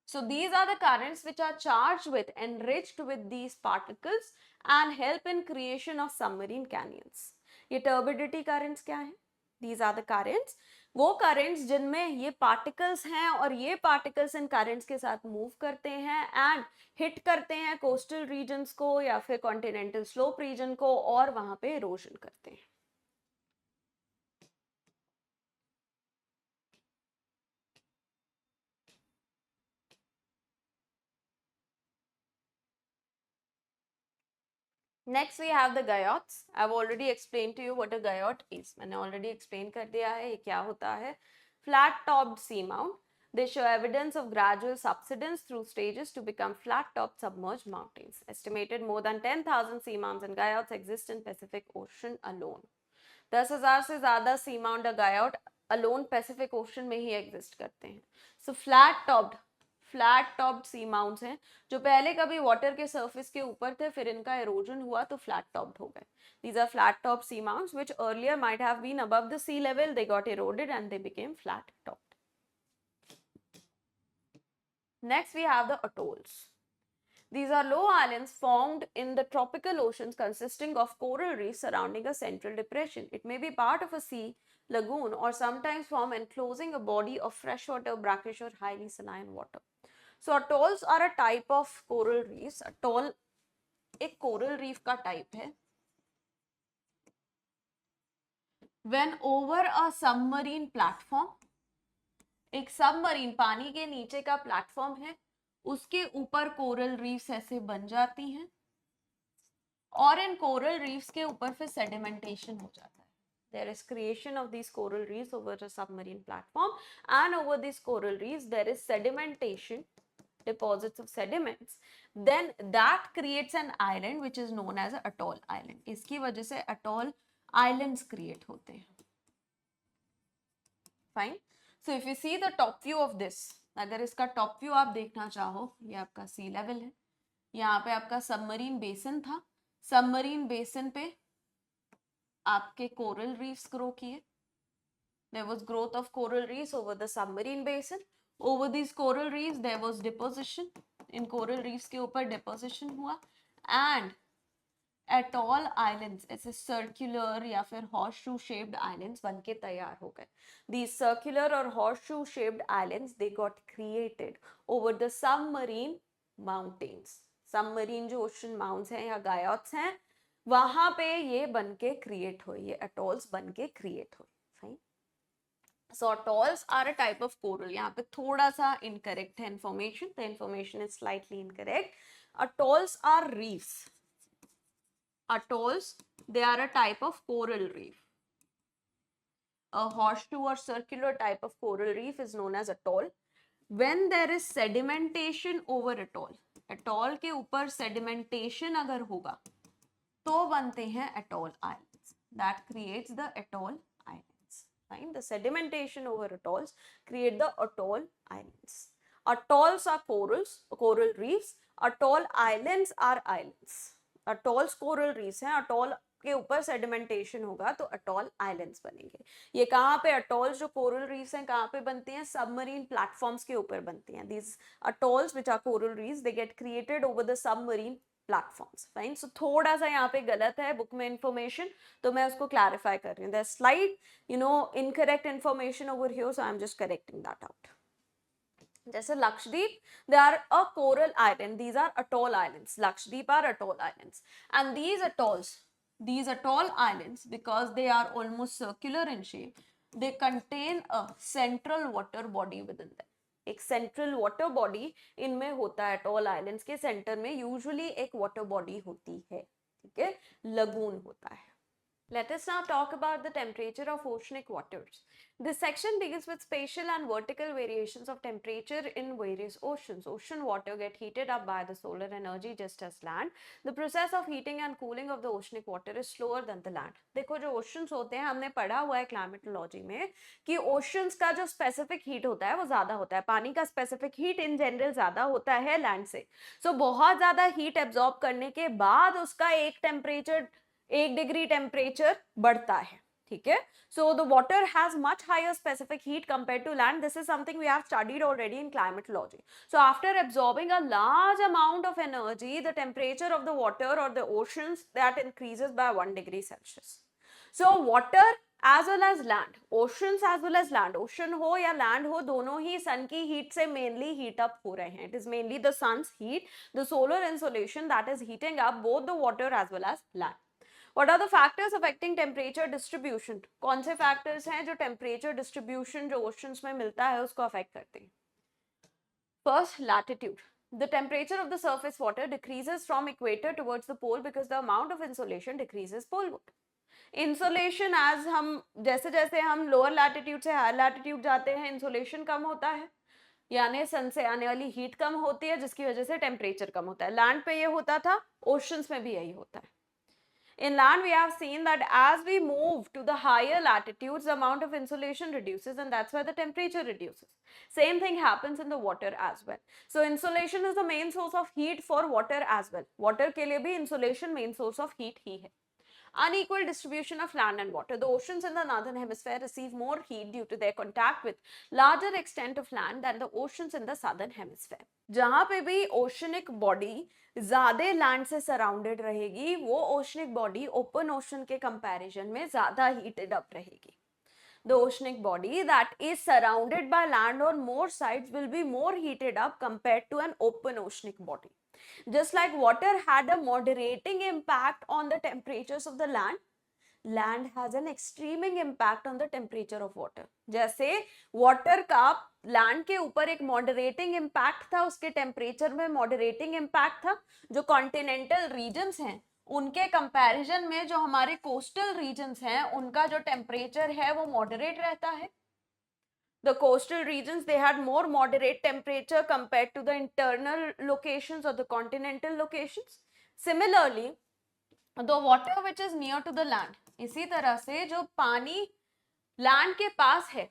So these are the currents which are charged with, enriched with these particles and help in creation of submarine canyons. ये turbidity currents क्या है? These are the currents, वो currents जिनमें ये particles हैं और ये particles इन currents के साथ move करते हैं and hit करते हैं coastal regions को या फिर continental slope region को और वहाँ पे erosion करते हैं. Next we have the guyots. I've already explained to you what a guyot is. मैंने already explain कर दिया है ये क्या होता है. Flat-topped seamount. They show evidence of gradual subsidence through stages to become flat-topped submerged mountains. Estimated more than 10,000 seamounts and guyots exist in Pacific Ocean alone. 10,000 से ज़्यादा seamount और guyot alone Pacific Ocean में ही exist करते हैं. So flat-topped सी mounts हैं जो पहले कभी वाटर के सरफेस के ऊपर थे, फिर इनका इरोजन हुआ तो फ्लैट टॉप्ड हो गए. These are flat top sea mounts which earlier might have been above the sea level. They got eroded and they became flat topped. Next we have the atolls. These are low islands formed in the tropical oceans consisting of coral reefs surrounding a central depression. It may be part of a sea lagoon or sometimes form enclosing a body of freshwater, brackish or highly saline water. So atolls are a type of coral reefs. Atoll एक coral reef का type है. When over a submarine platform, एक submarine पानी के नीचे का platform है, उसके ऊपर coral reefs ऐसे बन जाती हैं और इन coral reefs के ऊपर फिर sedimentation हो जाता है. There is creation of these coral reefs over a submarine platform and over these coral reefs there is sedimentation, deposits of sediments. Then that creates an island which is known as atoll island. इसकी वजह से atoll islands create होते हैं. Fine. So if you see the top view of this, अगर इसका top view आप देखना चाहो, ये आपका sea level है, यहाँ पे आपका submarine basin था, submarine basin पे आपके coral reefs grow किए. There was growth of coral reefs over the submarine basin. Over these coral reefs there was deposition. In coral reefs के ऊपर deposition हुआ and atoll islands ऐसे circular या फिर horseshoe shaped islands बन के तैयार हो गए. These circular or horseshoe shaped islands they got created over the submarine mountains. Submarine जो ओशन माउंट्स हैं या गायोट्स हैं, वहां पे ये बन के क्रिएट हुए, ये अटोल्स बन के क्रिएट हुए. Fine. So atolls are a type of coral. यहाँ पे थोड़ा सा incorrect है information. The information is slightly incorrect. Atolls are reefs. Atolls, they are a type of coral reef. A horseshoe or circular type of coral reef is known as atoll. When there is sedimentation over atoll, atoll के ऊपर sedimentation अगर होगा तो बनते हैं atoll islands. That creates the atoll islands. Fine. The sedimentation over atolls create the atoll islands. Atolls are corals, coral reefs. Atoll islands are islands. Atolls coral reefs हैं. Atoll के ऊपर sedimentation होगा तो atoll islands बनेंगे. ये कहाँ पे atolls जो coral reefs हैं कहाँ पे बनती हैं? Submarine platforms के ऊपर बनती हैं. These atolls which are coral reefs, they get created over the submarine platforms. Fine. So थोड़ा सा यहाँ पे गलत है बुक में information, तो मैं उसको clarify कर रही हूँ. There's slight, incorrect information over here, so I'm just correcting that out. जैसे Lakshadweep, they are a coral island. These are atoll islands. Lakshadweep are atoll islands, and these atoll islands, because they are almost circular in shape, they contain a central water body within them. एक central water body इनमें होता है. Atoll islands के centre में usually एक water body होती है. ठीक है, लगून होता है. Let us now talk about the temperature of oceanic waters. This section deals with spatial and vertical variations of temperature in various oceans. Ocean water get heated up by the solar energy just as land. The process of heating and cooling of the oceanic water is slower than the land. देखो जो oceans होते हैं, हमने पढ़ा हुआ है climatology में कि oceans का जो specific heat होता है वो ज़्यादा होता है. पानी का specific heat in general ज़्यादा होता है land से. So बहुत ज़्यादा heat absorb करने के बाद उसका एक temperature 1 डिग्री टेम्परेचर बढ़ता है. ठीक है, so the water has much higher specific heat compared to land. This is something we have studied already in climatology. So after absorbing a large amount of energy, the temperature of the water or the oceans that increases by 1 degree Celsius. So water as well as land, oceans as well as land, ocean हो या land हो, दोनों ही sun की heat से mainly heat up हो रहे हैं. It is mainly the sun's heat, the solar insolation that is heating up both the water as well as land. What are the factors affecting temperature distribution? कौन से factors हैं जो temperature distribution जो oceans में मिलता है उसको affect करते हैं? First, latitude. The temperature of the surface water decreases from equator towards the pole because the amount of insolation decreases poleward. Insolation as हम जैसे जैसे हम lower latitude से higher latitude जाते हैं, insolation कम होता है, यानी सन से आने वाली हीट कम होती है जिसकी वजह से टेम्परेचर कम होता है. लैंड पे ये होता था, ओशंस में भी यही होता है. In land, we have seen that as we move to the higher latitudes, the amount of insolation reduces, and that's why the temperature reduces. Same thing happens in the water as well. So insolation is the main source of heat for water as well. Water के लिए भी insolation main source of heat ही है. Unequal distribution of land and water. The oceans in the northern hemisphere receive more heat due to their contact with larger extent of land than the oceans in the southern hemisphere. जहाँ पे भी oceanic body ज़्यादा land से surrounded रहेगी, वो oceanic body open ocean के comparison में ज़्यादा हीटेड अप रहेगी. The oceanic body that is surrounded by land on more sides will be more heated up compared to an open oceanic body. Just like water had a moderating impact on the temperatures of the land, land has an extreming impact on the temperature of water. जैसे water का land के ऊपर एक moderating impact था, उसके temperature में moderating impact था. जो continental regions हैं उनके कंपैरिजन में जो हमारे कोस्टल रीजन्स हैं उनका जो टेम्परेचर है वो मॉडरेट रहता है. The coastal regions, they had more moderate temperature compared to the internal locations or the continental locations. Similarly, the water which is near to the land, इसी तरह से जो पानी लैंड के पास है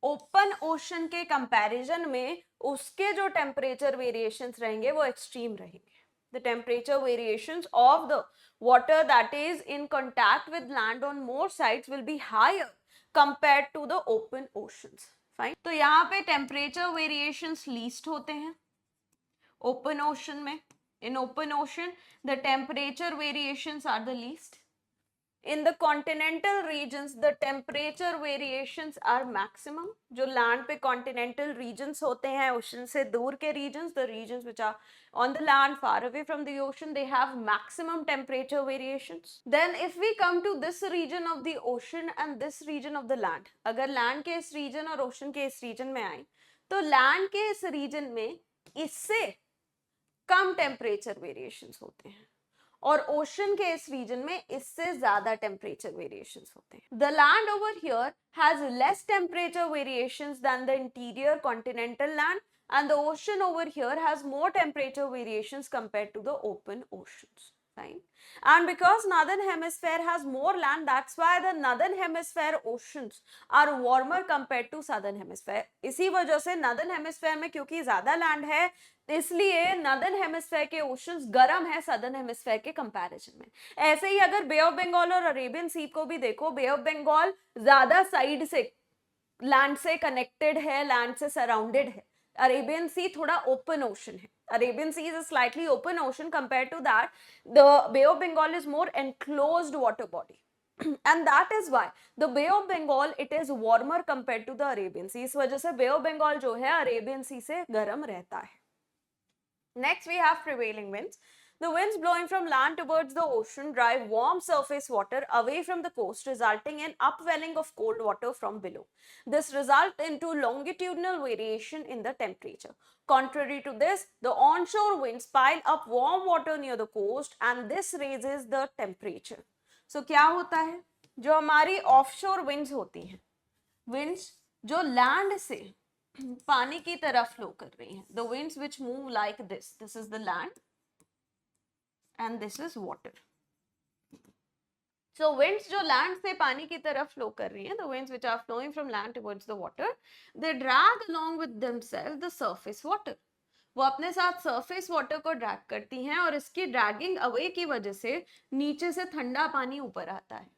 ओपन ओशन के कंपैरिजन में उसके जो टेम्परेचर वेरिएशंस रहेंगे वो एक्सट्रीम रहेंगे. The temperature variations of the water that is in contact with land on more sides will be higher compared to the open oceans. Fine. तो यहाँ पे temperature variations least होते हैं open ocean में. In open ocean, the temperature variations are the least. In the continental regions, the temperature variations are maximum. जो land पे continental regions होते हैं, ocean से दूर के regions, the regions which are on the land far away from the ocean, they have maximum temperature variations. Then if we come to this region of the ocean and this region of the land, अगर land के इस region और ocean के इस region में आए, तो land के इस region में इससे कम temperature variations होते हैं और ओशन के इस रीजन में इससे ज्यादा टेम्परेचर वेरिएशंस होते हैं. The land over here has less temperature variations then the interior continental land and the ocean over here has more temperature variations compared to the open oceans. Fine. And because northern hemisphere has more land, that's why the northern hemisphere oceans are warmer compared to southern hemisphere. इसी वजह से northern hemisphere में क्योंकि ज्यादा land है, इसलिए northern hemisphere के oceans गर्म है southern hemisphere के comparison में. ऐसे ही अगर Bay of Bengal और Arabian Sea को भी देखो, Bay of Bengal ज्यादा side से land से connected है, land से surrounded है. Arabian Sea थोड़ा open ocean है. Arabian Sea is a slightly open ocean. Compared to that, the Bay of Bengal is more enclosed water body. And that is why the Bay of Bengal, it is warmer compared to the Arabian Sea. इस वजह से Bay of Bengal जो है Arabian Sea से गर्म रहता है. Next we have prevailing winds. The winds blowing from land towards the ocean drive warm surface water away from the coast, resulting in upwelling of cold water from below. This results into longitudinal variation in the temperature. Contrary to this, the onshore winds pile up warm water near the coast and this raises the temperature. So क्या होता है? जो हमारी offshore winds होती हैं, winds जो land से पानी की तरफ flow कर रही हैं, the winds which move like this is the land and this is water. So winds जो land से पानी की तरफ flow कर रही हैं, the winds which are flowing from land towards the water, they drag along with themselves the surface water. वो अपने साथ surface water को drag करती हैं और इसकी dragging away की वजह से नीचे से ठंडा पानी ऊपर आता है.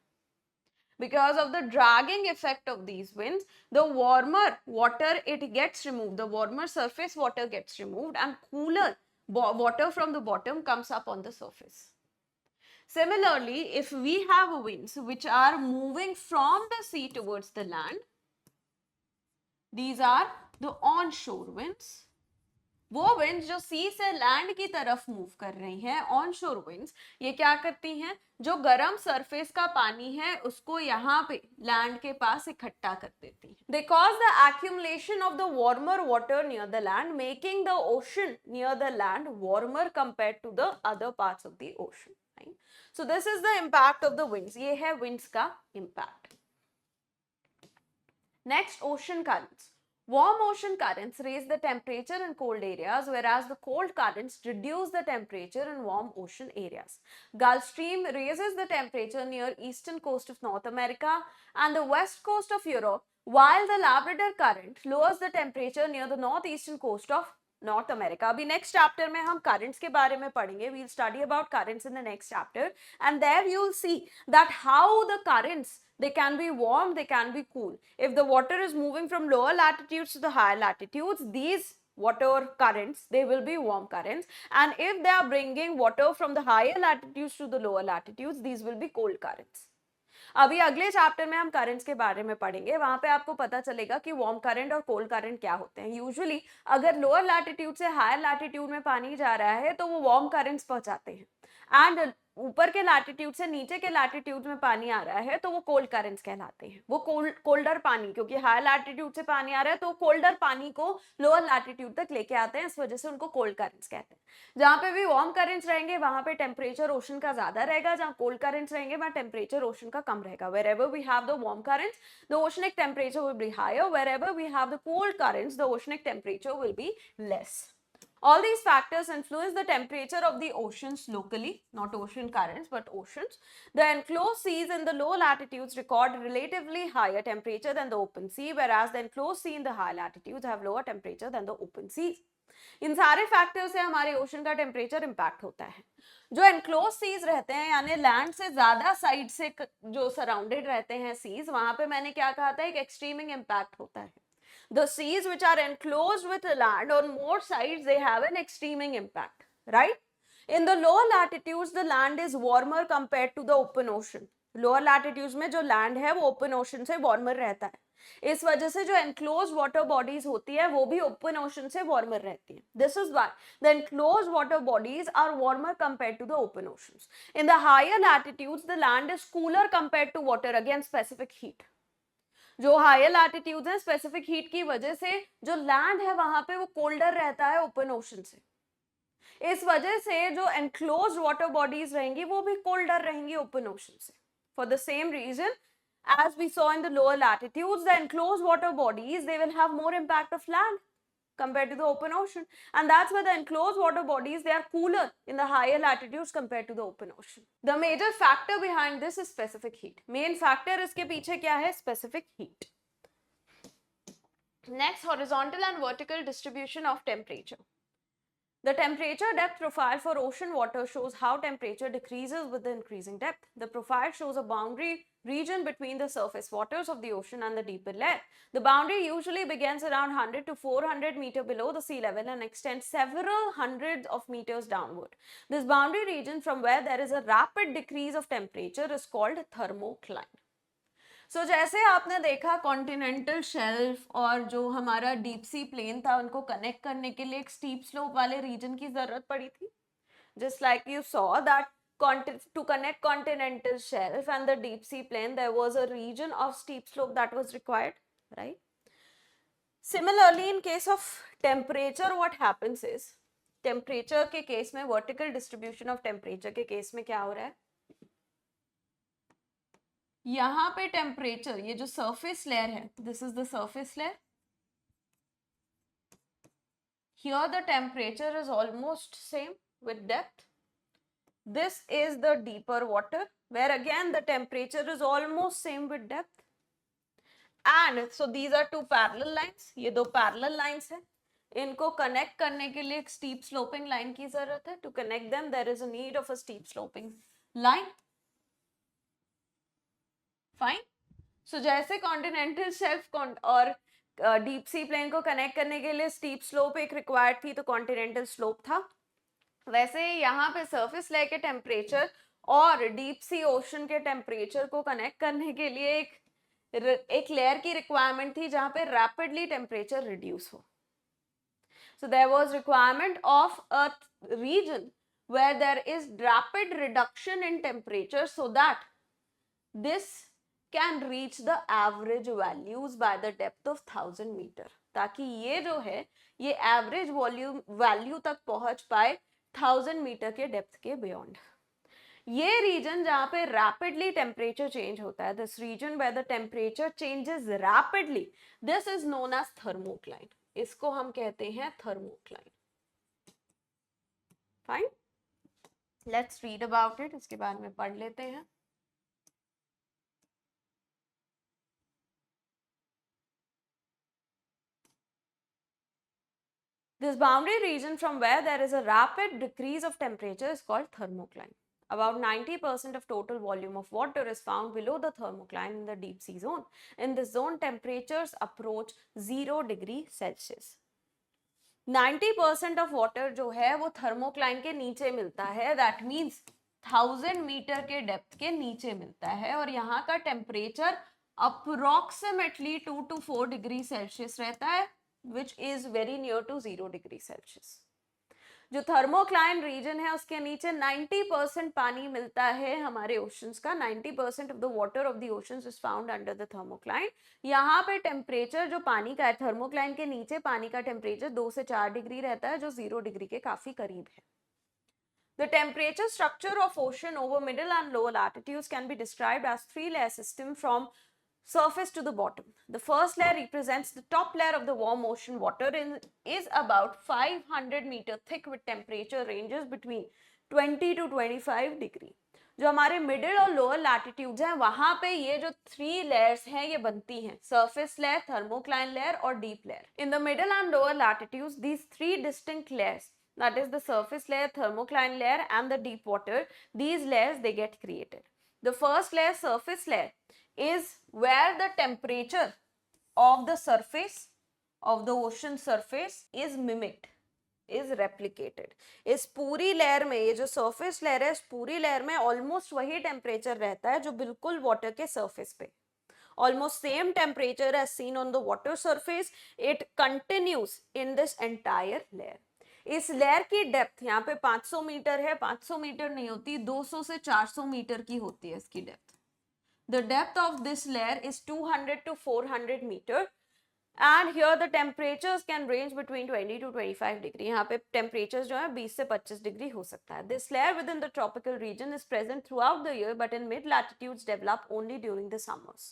Because of the dragging effect of these winds, the warmer water it gets removed, the warmer surface water gets removed and cooler water from the bottom comes up on the surface. Similarly, if we have winds which are moving from the sea towards the land, these are the onshore winds. वो winds जो sea से land की तरफ move कर रही हैं, onshore winds, ये क्या करती हैं? जो गर्म surface का पानी है उसको यहाँ पे land के पास इकट्ठा कर देती हैं. They cause the accumulation of the warmer water near the land, making the ocean near the land warmer compared to the other parts of the ocean. Right? So this is the impact of the winds. ये है winds का impact. Next, ocean currents. Warm ocean currents raise the temperature in cold areas, whereas the cold currents reduce the temperature in warm ocean areas. Gulf Stream raises the temperature near eastern coast of North America and the west coast of Europe, while the Labrador current lowers the temperature near the northeastern coast of North America. अभी next chapter में हम currents के बारे में पढ़ेंगे. We'll study about currents in the next chapter, and there you will see that how the currents, they can be warm, they can be cool. If the water is moving from lower latitudes to the higher latitudes, these water currents, they will be warm currents, and if they are bringing water from the higher latitudes to the lower latitudes, these will be cold currents. अभी अगले chapter में हम currents के बारे में पढ़ेंगे. वहां पे आपको पता चलेगा कि वार्म करंट और कोल्ड करंट क्या होते हैं. यूजुअली अगर लोअर लैटिट्यूड से हायर लैटिट्यूड में पानी जा रहा है तो वो वार्म करंट्स पहुंचाते हैं, एंड ऊपर के लैटिट्यूड से नीचे के लैटिट्यूड में पानी आ रहा है तो वो कोल्ड करंट्स कहलाते हैं. वो कोल्डर पानी, क्योंकि हायर लैटिट्यूड से पानी आ रहा है तो कोल्डर पानी को लोअर लैटिट्यूड तक लेके आते हैं, इस वजह से उनको कोल्ड करंट्स कहते हैं. जहां पे भी वार्म करंट्स रहेंगे वहां पे टेम्परेचर ओशन का ज्यादा रहेगा, जहां कोल्ड करंट्स रहेंगे वहां टेम्परेचर ओशन का कम रहेगा. Wherever we have the warm currents, the oceanic temperature will be higher. Wherever we have the cold currents, the oceanic temperature will be less. All these factors influence the temperature of the oceans locally, not ocean currents, but oceans. The enclosed seas in the low latitudes record relatively higher temperature than the open sea, whereas the enclosed sea in the high latitudes have lower temperature than the open seas. इन सारे factors से हमारे ocean का temperature impact होता है. जो enclose seize रहते हैं, यानी लैंड से ज्यादा साइड से जो सराउंडेड रहते हैं सीज, वहां पे मैंने क्या कहा था, एक एक्सट्रीमिंग इम्पैक्ट होता है. The seas which are enclosed with the land on more sides, they have an extreming impact, right? In the lower latitudes, the land is warmer compared to the open ocean. Lower latitudes में जो land है वो open ocean से warmer रहता है, इस वजह से जो एनक्लोज वाटर बॉडीज होती है वो भी ओपन ओशन से वार्मर रहती है. This is why the enclose water bodies are warmer compared to the open oceans. In the higher latitudes the land is cooler compared to water against specific heat. जो higher latitudes है specific heat की वजह से जो land है वहां पे वो कोल्डर रहता है ओपन ओशन से. इस वजह से जो एनक्लोज वाटर बॉडीज रहेंगी वो भी कोल्डर रहेंगी ओपन ओशन से. For the same region as we saw in the lower latitudes, the enclosed water bodies, they will have more impact of land compared to the open ocean, and that's why the enclosed water bodies, they are cooler in the higher latitudes compared to the open ocean. The major factor behind this is specific heat. Main factor इसके पीछे क्या है? Specific heat. Next, horizontal and vertical distribution of temperature. The temperature depth profile for ocean water shows how temperature decreases with the increasing depth. The profile shows a boundary region between the surface waters of the ocean and the deeper layer. The boundary usually begins around 100 to 400 meters below the sea level and extends several hundreds of meters downward. This boundary region from where there is a rapid decrease of temperature is called thermocline. So, जैसे आपने देखा continental shelf और जो हमारा deep sea plane था उनको connect करने के लिए एक स्टीप स्लोप वाले रीजन की जरूरत पड़ी थी. Just like you saw that to connect continental shelf and the deep sea plain there was a region of steep slope that was required, right? Similarly in case of temperature what happens is, temperature के case में, vertical distribution of temperature के case में क्या हो रहा है, यहां पे टेम्परेचर, ये जो सरफेस लेयर है, this is the surface layer, here the temperature is almost same with depth. This is the deeper water where again the temperature is almost same with depth. And so these are two parallel lines, ये दो parallel lines है, इनको connect करने के लिए एक steep sloping line की जरूरत है. To connect them there is a need of a steep sloping line. Fine. So जैसे कॉन्टिनेंटल शेल्फ और डीप सी प्लेन को कनेक्ट करने के लिए स्टीप स्लोप एक रिक्वायर्ड थी, तो कॉन्टिनेंटल स्लोप था, वैसे यहाँ पे सरफेस लेयर के टेम्परेचर और डीप सी ओशन के टेम्परेचर को कनेक्ट करने के लिए एक लेयर की रिक्वायरमेंट थी जहाँ पे रैपिडली टेम्परेचर रिड्यूस हो. So there was requirement of a region where there is rapid reduction in temperature so that this can reach the average values by the depth of 1000 meter, ताकि ये जो है ये average value तक पहुंच पाए 1000 metre के डेप्थ के बियॉन्ड. ये रीजन जहाँ पे रैपिडली टेम्परेचर चेंज होता है, this region where the temperature changes rapidly, this is known as thermocline. इसको हम कहते हैं thermocline. Fine, let's read about it, इसके बारे में पढ़ लेते हैं. This boundary region from where there is a rapid decrease of temperature is called thermocline. About 90% of total volume of water is found below the thermocline in the deep sea zone. In this zone, temperatures approach 0 degree Celsius. 90% of water जो है वो thermocline के नीचे मिलता है, that means 1000 metre के depth के नीचे मिलता है, और यहाँ का temperature approximately 2 to 4 degree Celsius रहता है, which is very near to 0 degree Celsius. जो थर्मोक्लाइन रीजन है उसके नीचे 90% पानी मिलता है हमारे ओशंस का. 90% of the water of the oceans is found under the thermocline. यहाँ पे टेम्परेचर जो पानी का है, थर्मोक्लाइन के नीचे पानी का टेम्परेचर 2 से 4 डिग्री रहता है, जो 0 डिग्री के काफी करीब है. The temperature structure of ocean over middle and lower latitudes can be described as 3-layer system from surface to the bottom. The first layer represents the top layer of the warm ocean water and is about 500 meter thick with temperature ranges between 20 to 25 degree. जो हमारे middle और lower latitudes हैं वहां पे ये जो 3 layers हैं ये बनती हैं, सरफेस लेयर, थर्मोक्लाइन लेयर और deep layer. In the middle and lower latitudes these 3 distinct layers, that is the surface layer, thermocline layer and the deep water, these layers they get created. The first layer, surface layer, is where the temperature of the surface of the ocean surface is mimicked. is replicated. इस पूरी layer में, ये जो surface layer है, इस पूरी layer में almost वही temperature रहता है जो बिल्कुल water के surface पे, almost same temperature as seen on the water surface. It continues in this entire layer. इस लेयर की डेप्थ यहाँ पे 500 मीटर है, 500 मीटर नहीं होती, 200 से 400 मीटर की होती है इसकी depth. The depth of this layer is 200 to 400 meter. And here the temperatures can range between 20 to 25 degree. यहाँ पे temperatures जो है 20 से 25 डिग्री हो सकता है. This layer within the tropical region is present throughout the year, but in mid latitudes develop only during the summers.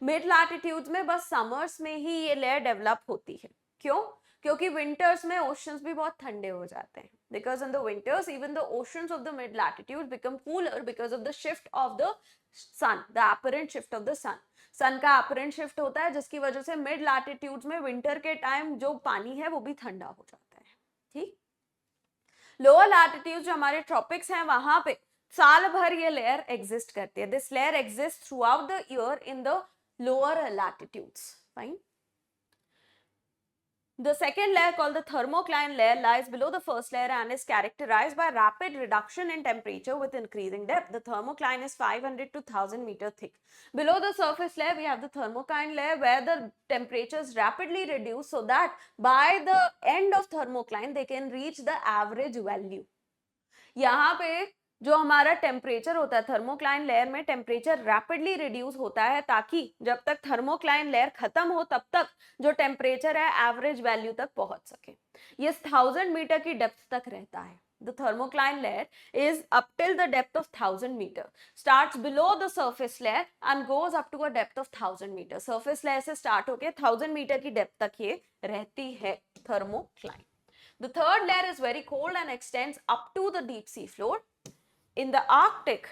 Mid latitudes में बस summers में ही ये layer develop होती है. क्यों? क्योंकि winters में oceans भी बहुत ठंडे हो जाते हैं. Because in the winters even the oceans of the mid latitudes become cooler because of the shift of the sun, the apparent shift of the sun. सन का अपरेंट शिफ्ट होता है जिसकी वजह से मिड लैटिट्यूड्स में विंटर के time जो पानी है वो भी ठंडा हो जाता है. ठीक. लोअर लैटिट्यूड्स जो हमारे ट्रॉपिक्स हैं वहां पे साल भर ये लेयर एग्जिस्ट करती है. This layer exist through out the year in the lower latitudes. Fine. The second layer, called the thermocline layer, lies below the first layer and is characterized by rapid reduction in temperature with increasing depth. The thermocline is 500 to 1000 meter thick. Below the surface layer, we have the thermocline layer where the temperatures rapidly reduce so that by the end of thermocline, they can reach the average value. यहाँ पे जो हमारा temperature होता है thermocline layer में, temperature rapidly reduce होता है ताकि जब तक थर्मोक्लाइन लेयर खत्म हो तब तक जो टेम्परेचर है एवरेज वैल्यू तक पहुंच सके. ये 1000 मीटर की डेप्थ तक रहता है. The thermocline layer is up till the depth of 1000 meter. Starts below the surface layer and goes up to a depth of 1000 meter. Surface layer से start होके 1000 meter की डेप्थ तक ये रहती है thermocline. The third layer is very cold and extends up to the deep sea floor. In the Arctic,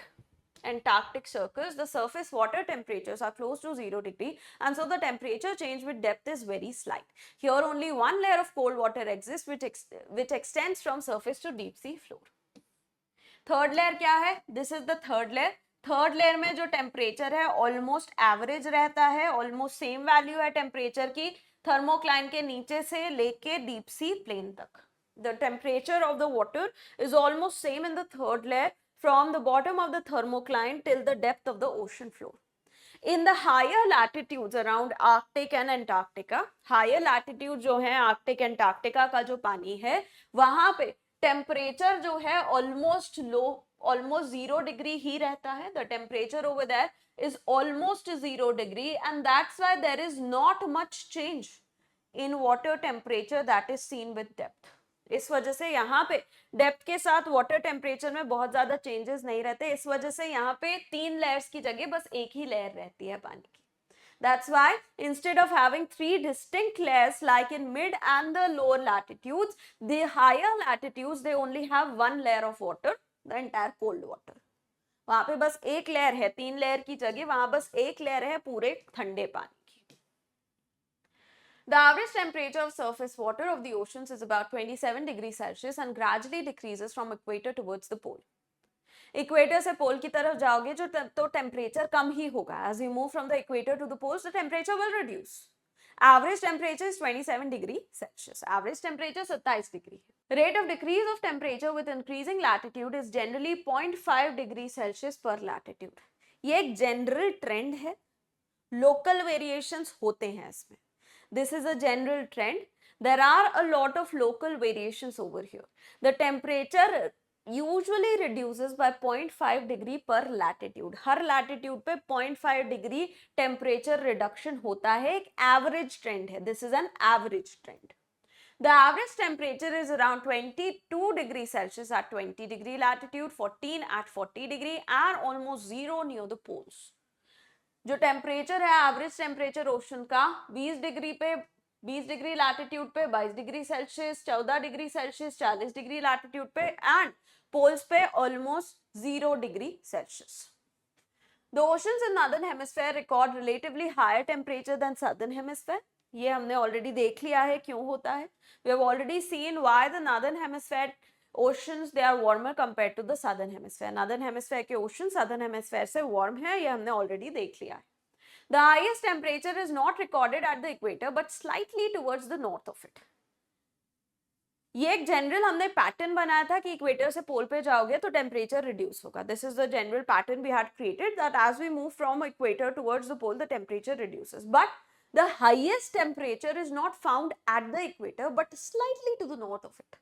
Antarctic circles, the surface water temperatures are close to 0 degree and so the temperature change with depth is very slight. Here only one layer of cold water exists which extends from surface to deep sea floor. Third layer क्या है? This is the third layer. Third layer में जो temperature है almost average रहता है, almost same value है temperature की thermocline के नीचे से लेके डीप सी प्लेन तक. The temperature of the water is almost same in the third layer from the bottom of the thermocline till the depth of the ocean floor. In the higher latitudes around Arctic and Antarctica, higher latitude जो है Arctic Antarctica का जो पानी है वहां पे temperature जो है ऑलमोस्ट लो, ऑलमोस्ट 0 डिग्री ही रहता है. The temperature over there is almost 0 degree and that's why there is not much change in water temperature that is seen with depth. इस वजह से यहाँ पे डेप्थ के साथ वाटर टेम्परेचर में बहुत ज्यादा चेंजेस नहीं रहते. इस वजह से यहाँ पे 3 लेयर्स की जगह बस एक ही लेयर रहती है पानी की. That's why instead of having 3 distinct layers like in mid and the lower latitudes, the higher latitudes they only have 1 layer of water, the entire cold water. वहां पे बस एक लेयर है, 3 लेयर की जगह वहां बस एक लेयर है पूरे ठंडे पानी. The average temperature of surface water of the oceans is about 27 degrees Celsius and gradually decreases from equator towards the pole. Equator से pole की तरफ जाओगे जो तो temperature कम ही होगा. As you move from the equator to the poles, the temperature will reduce. Average temperature is 27 degrees Celsius. Average temperature 27 degree. Rate of decrease of temperature with increasing latitude is generally 0.5 degrees Celsius per latitude. ये एक general trend है. Local variations होते हैं इसमें. This is a general trend. There are a lot of local variations over here. The temperature usually reduces by 0.5 degree per latitude. Her latitude पे 0.5 degree temperature reduction होता है. एक average trend है. This is an average trend. The average temperature is around 22 degrees Celsius at 20 degree latitude, 14 at 40 degree and almost 0 near the poles. जो temperature है average temperature ocean का 20 degree पे 20 degree latitude पे 22 degree Celsius, 14 degree Celsius, 40 degree latitude पे and poles पे almost 0 degree Celsius. The oceans in northern hemisphere record relatively higher temperature than southern hemisphere. ये हमने already देख लिया है क्यों होता है. We have already seen why the northern hemisphere oceans they are warmer compared to the southern hemisphere. Northern hemisphere के ocean southern hemisphere से warm है, ये हमने already देख लिया है. The highest temperature is not recorded at the equator but slightly towards the north of it. ये एक जनरल हमने पैटर्न बनाया था कि इक्वेटर से पोल पे जाओगे तो टेम्परेचर रिड्यूस होगा. This is the general pattern we had created, that as we move from equator towards the pole the temperature reduces. But the highest temperature is not found at the equator but slightly to the north of it.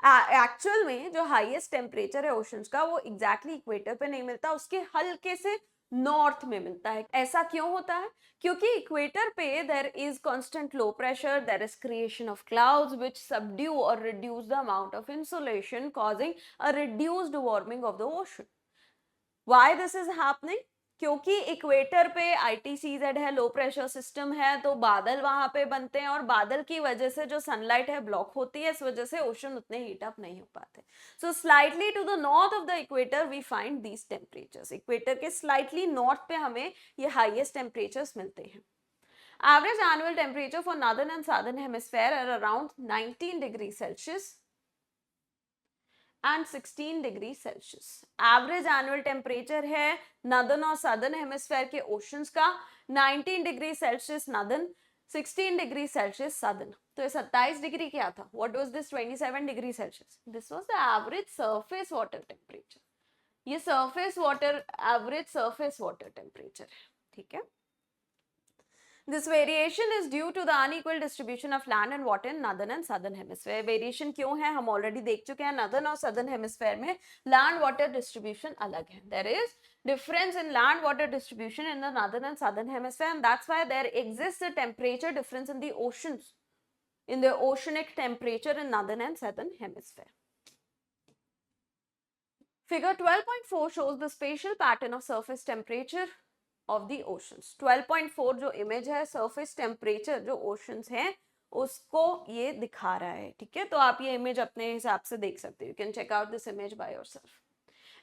Actual में जो highest temperature है oceans का वो exactly equator पे नहीं मिलता, उसके हल्के से नॉर्थ में मिलता है. ऐसा क्यों होता है? क्योंकि इक्वेटर पे there is constant low pressure, there is creation of clouds which subdue और reduce the amount of insulation causing a reduced warming of the ocean. Why this is happening? क्योंकि इक्वेटर पे ITCZ है, low pressure system है, तो बादल वहां पे बनते हैं और बादल की वजह से जो सनलाइट है ब्लॉक होती है, इस वजह से ओशन उतने हीट अप नहीं हो पाते. So slightly to the north of the equator we find these temperatures. Equator के स्लाइटली नॉर्थ पे हमें ये हाईएस्ट टेम्परेचर्स मिलते हैं. Average annual temperature for northern and southern hemisphere are around 19 degree celsius and 16 degree celsius. Average annual temperature है northern और southern hemisphere के oceans का 19 degree celsius northern, 16 degree celsius southern. तो ये 27 डिग्री क्या था? What was this 27 degree celsius? This was the average surface water temperature. ये surface water average surface water temperature है. ठीक है. This variation is due to the unequal distribution of land and water in northern and southern hemisphere. Variation क्यों है? हम already देख चुके हैं. northern और southern hemisphere में land water distribution अलग है. There is difference in land water distribution in the northern and southern hemisphere, and that's why there exists a temperature difference in the oceans, in the oceanic temperature in northern and southern hemisphere. Figure 12.4 shows the spatial pattern of surface temperature of the oceans. 12.4 जो image है surface temperature जो oceans हैं उसको ये दिखा रहा है. ठीक है, तो आप ये इमेज अपने हिसाब से देख सकते हो. You can check out this image by yourself.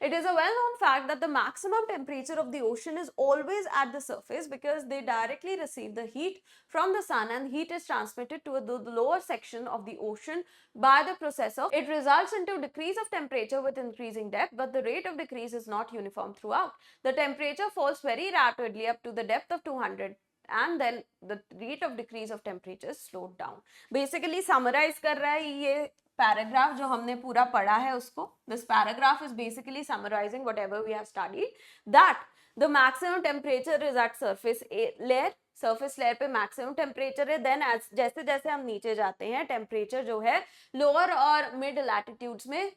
It is a well-known fact that the maximum temperature of the ocean is always at the surface because they directly receive the heat from the sun, and heat is transmitted to the lower section of the ocean by the process of it results into decrease of temperature with increasing depth, but the rate of decrease is not uniform throughout. The temperature falls very rapidly up to the depth of 200 and then the rate of decrease of temperature is slowed down. Basically summarize कर रहा है ये paragraph जो हमने पूरा पढ़ा है उसको. This paragraph is basically summarizing whatever we have studied, that the maximum temperature is at surface layer. surface layer पे maximum temperature है. then as जैसे जैसे हम नीचे जाते हैं temperature जो है lower और mid latitudes में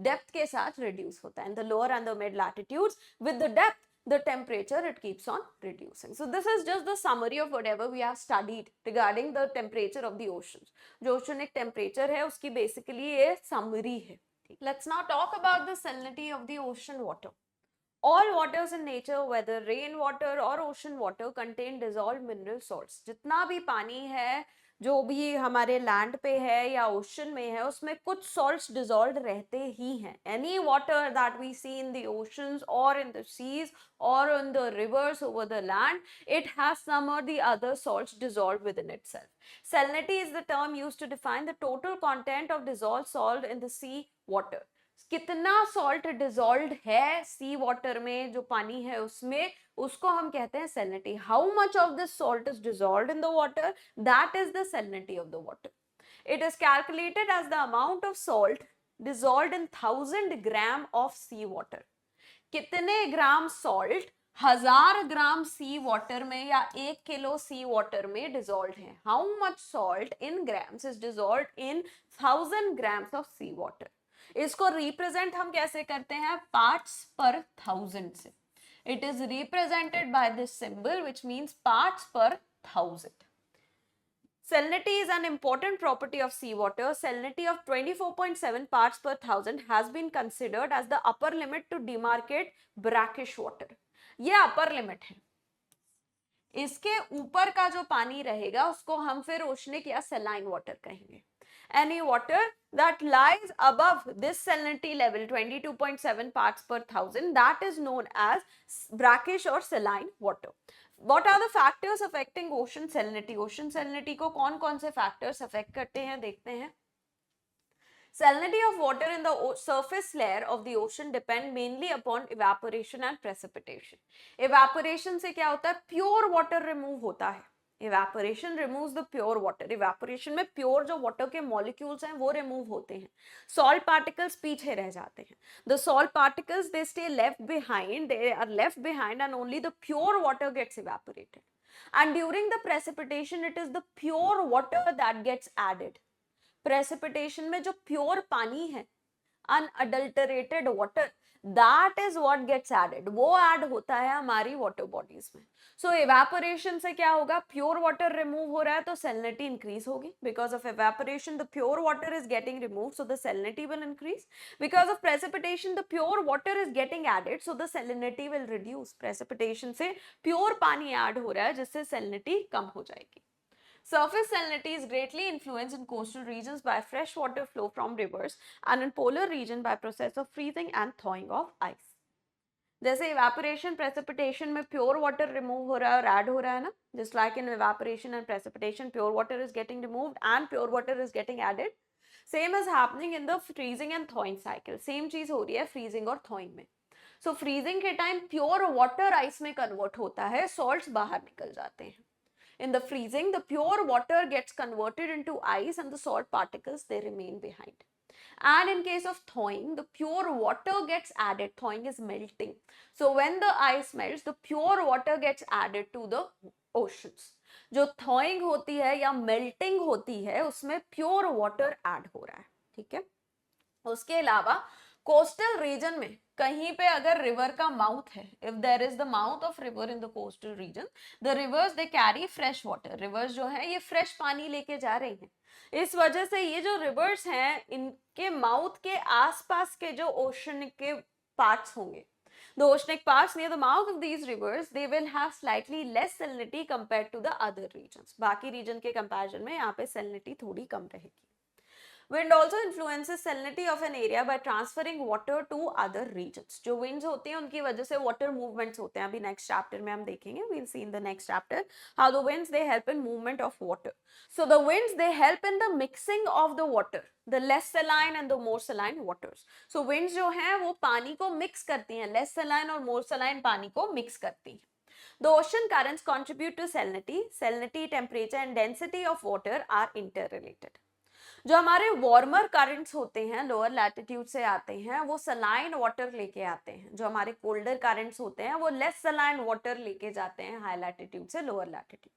depth के साथ reduce होता है. in the lower and the mid latitudes with the depth the temperature it keeps on reducing. So this is just the summary of whatever we have studied regarding the temperature of the oceans. जो oceanic temperature है उसकी basically ये summary है. Let's now talk about the salinity of the ocean water. All waters in nature, whether rain water or ocean water, contain dissolved mineral salts. जितना भी पानी है जो भी हमारे लैंड पे है या ओशन में है उसमें कुछ सॉल्ट्स डिजॉल्व रहते ही हैं. Any water that we see in the oceans और इन द सीज और in the rivers over the land, it has some और the other salts dissolve within itself. Salinity is the term used to define the total content of dissolved salt in the sea water. कितना salt dissolve है सी water में, जो पानी है उसमें, उसको हम कहते हैं salinity. How much of this salt is dissolved in the water? That is the salinity of the water. It is calculated as the amount of salt dissolved in 1000 gram of sea water. कितने ग्राम salt 1000 ग्राम सी water में या 1 kilo sea water में dissolve है. How much salt in grams is dissolve in 1000 grams of sea water. इसको represent हम कैसे करते हैं? पार्ट्स पर 1000 से. It is represented by this symbol which means parts per 1000. Salinity is an important property of seawater. Salinity of 24.7 parts per 1000 has been considered as the upper limit to demarcate brackish water. ये upper limit है. इसके ऊपर का जो पानी रहेगा उसको हम फिर ओशनिक या saline water कहेंगे. Any water that lies above this salinity level 22.7 parts per 1000, that is known as brackish or saline water. What are the factors affecting ocean salinity? Ocean salinity को कौन कौन से factors affect करते हैं देखते हैं. Salinity of water in the surface layer of the ocean depend mainly upon evaporation and precipitation. Evaporation से क्या होता है? Pure water remove होता है. Evaporation removes the pure water, evaporation में प्योर जो वाटर के मॉलिक्यूल्स हैं वो रिमूव होते हैं, सॉल्ट पार्टिकल्स पीछे रह जाते हैं. The salt particles they stay left behind, they are left behind and only the pure water gets evaporated. And during the precipitation, it is the pure water that gets added. Precipitation में जो pure पानी है, unadulterated water, that is what gets added. वो add होता है हमारी water bodies में. So evaporation से क्या होगा? Pure water remove हो रहा है तो salinity increase होगी. Because of evaporation, the pure water is getting removed, so the salinity will increase. Because of precipitation, the pure water is getting added, so the salinity will reduce. Precipitation से pure पानी add हो रहा है जिससे salinity कम हो जाएगी. Surface salinity is greatly influenced in coastal regions by fresh water flow from rivers and in polar region by process of freezing and thawing of ice. जैसे evaporation, precipitation में pure water remove हो रहा है और add हो रहा है ना, just like in evaporation and precipitation, pure water is getting removed and pure water is getting added. Same is happening in the freezing and thawing cycle. Same चीज हो रही है freezing और thawing में. So freezing के time pure water ice में convert होता है, salts बाहर निकल जाते हैं. In the freezing, the pure water gets converted into ice and the salt particles, they remain behind. And in case of thawing, the pure water gets added. Thawing is melting. So when the ice melts, the pure water gets added to the oceans. जो thawing होती है या melting होती है, उसमें pure water add हो रहा है, ठीक है. उसके अलावा कोस्टल रीजन में कहीं पे अगर रिवर का माउथ है, if there is the mouth of river in the coastal region, the rivers they carry fresh water. Rivers जो है ये फ्रेश पानी लेके जा रही हैं. इस वजह से ये जो रिवर्स हैं इनके माउथ के आसपास के जो ओशन के पार्ट्स होंगे, the oceanic parts near the mouth of these rivers, they will have slightly less salinity compared to the other regions. बाकी रीजन के कंपैरिजन में यहाँ पे salinity थोड़ी कम रहेगी. Wind also influences salinity of an area by transferring water to other regions. जो winds होते हैं उनकी वजह से water movements होते हैं. अभी next chapter में हम देखेंगे. We'll see in the next chapter how the winds they help in movement of water. So the winds they help in the mixing of the water, the less saline and the more saline waters. So winds जो हैं वो पानी को mix करती हैं, less saline और more saline पानी को mix करती हैं. The ocean currents contribute to salinity. Salinity, temperature and density of water are interrelated. जो हमारे वार्मर करंट्स होते हैं लोअर लैटिट्यूड से आते हैं वो सलाइन वाटर लेके आते हैं. जो हमारे कोल्डर करंट्स होते हैं वो लेस सलाइन वाटर लेके जाते हैं हाई लैटिट्यूड से lower latitude.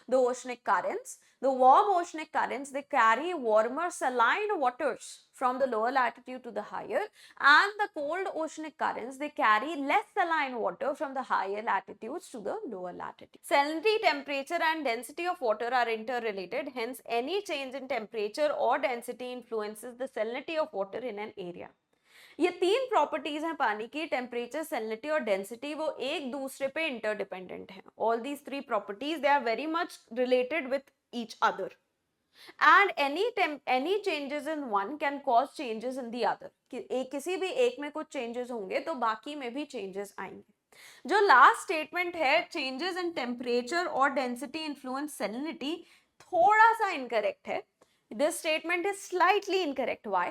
The oceanic currents, the warm oceanic currents, they carry warmer saline waters from the lower latitude to the higher, and the cold oceanic currents, they carry less saline water from the higher latitudes to the lower latitude. Salinity, temperature and density of water are interrelated, hence any change in temperature or density influences the salinity of water in an area. ये तीन properties हैं पानी की, temperature, salinity और density, वो एक दूसरे पे इंटरडिपेंडेंट हैं. All these three properties they are very much related with each other and any changes in one can cause changes in the other. किसी भी एक में कुछ चेंजेस होंगे तो बाकी में भी चेंजेस आएंगे. जो लास्ट स्टेटमेंट है चेंजेस इन टेम्परेचर और डेंसिटी इन्फ्लुएंस सैलिनिटी, थोड़ा सा इनकरेक्ट है. This statement is slightly incorrect. Why?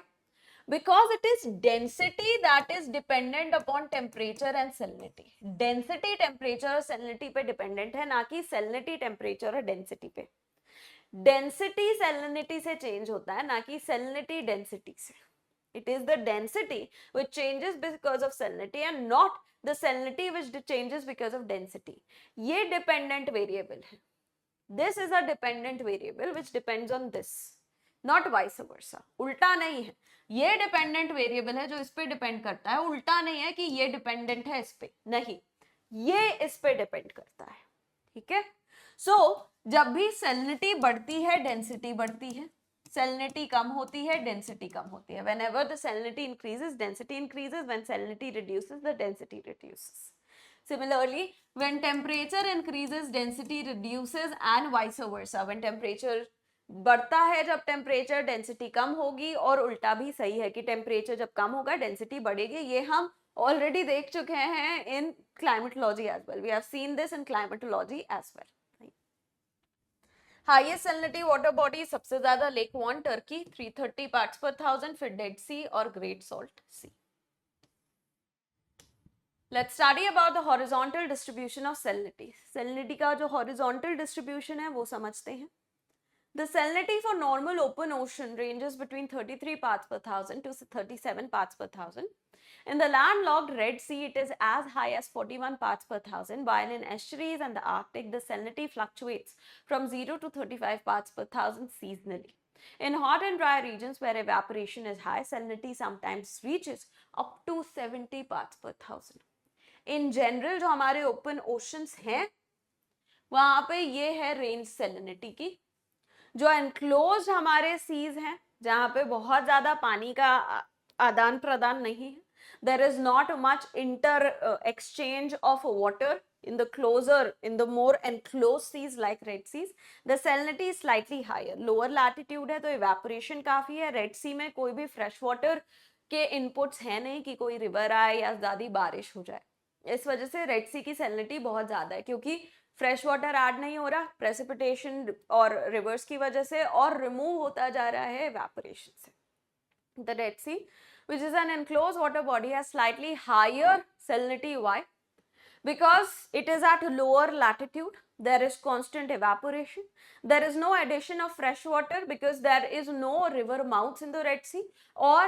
Because it is density that is dependent upon temperature and salinity. Density temperature और salinity पे dependent है, ना कि salinity temperature और density पे. Density salinity से change होता है, ना कि salinity density से. It is the density which changes because of salinity and not the salinity which changes because of density. ये dependent variable है. This is a dependent variable which depends on this, not vice versa. उल्टा नहीं है. ये dependent variable है जो इस पे डिपेंड करता है, उल्टा नहीं है कि ये डिपेंडेंट है इस पे, नहीं, ये इस पे डिपेंड करता है. ठीक है. सो जब भी सैलिनिटी बढ़ती है डेंसिटी बढ़ती है, सैलिनिटी कम होती है डेंसिटी कम होती है. Whenever the salinity increases density increases, when salinity reduces the density reduces. Similarly, when temperature increases density reduces and vice versa. When temperature बढ़ता है जब टेम्परेचर डेंसिटी कम होगी, और उल्टा भी सही है कि टेम्परेचर जब कम होगा डेंसिटी बढ़ेगी. ये हम ऑलरेडी देख चुके हैं in climatology as well. We have seen this in climatology as well. Highest salinity water body सबसे ज्यादा lake one Turkey 330 parts per 1000, फिर डेड सी और Great Salt Sea. Let's study about the horizontal distribution of salinity. Salinity का जो horizontal distribution है वो समझते हैं. The salinity for normal open ocean ranges between 33 parts per thousand to 37 parts per thousand. In the landlocked Red Sea, it is as high as 41 parts per thousand, while in estuaries and the Arctic, the salinity fluctuates from 0 to 35 parts per thousand seasonally. In hot and dry regions where evaporation is high, salinity sometimes reaches up to 70 parts per thousand. In general, जो हमारे open oceans हैं, वहाँ पे ये है range salinity की. जो enclosed हमारे seas हैं, जहाँ पे बहुत ज़्यादा पानी का आदान प्रदान नहीं है, there is not much exchange of water in the more enclosed seas like Red Seas, the salinity is slightly higher. Lower latitude है तो evaporation काफी है. Red Sea में कोई भी fresh water के inputs है नहीं कि कोई river आए या ज़्यादा बारिश हो जाए. इस वजह से रेड सी की सैलिनिटी बहुत ज़्यादा है क्योंकि फ्रेश वाटर ऐड नहीं हो रहा प्रेसिपिटेशन और रिवर्स की वजह से, और रिमूव होता जा रहा है इवेपोरेशन से. The Red Sea, which is an enclosed water body, has slightly higher salinity. Why? Because it is at lower latitude, there is constant evaporation, there is no addition of fresh water because there is no river mouths in the Red Sea, or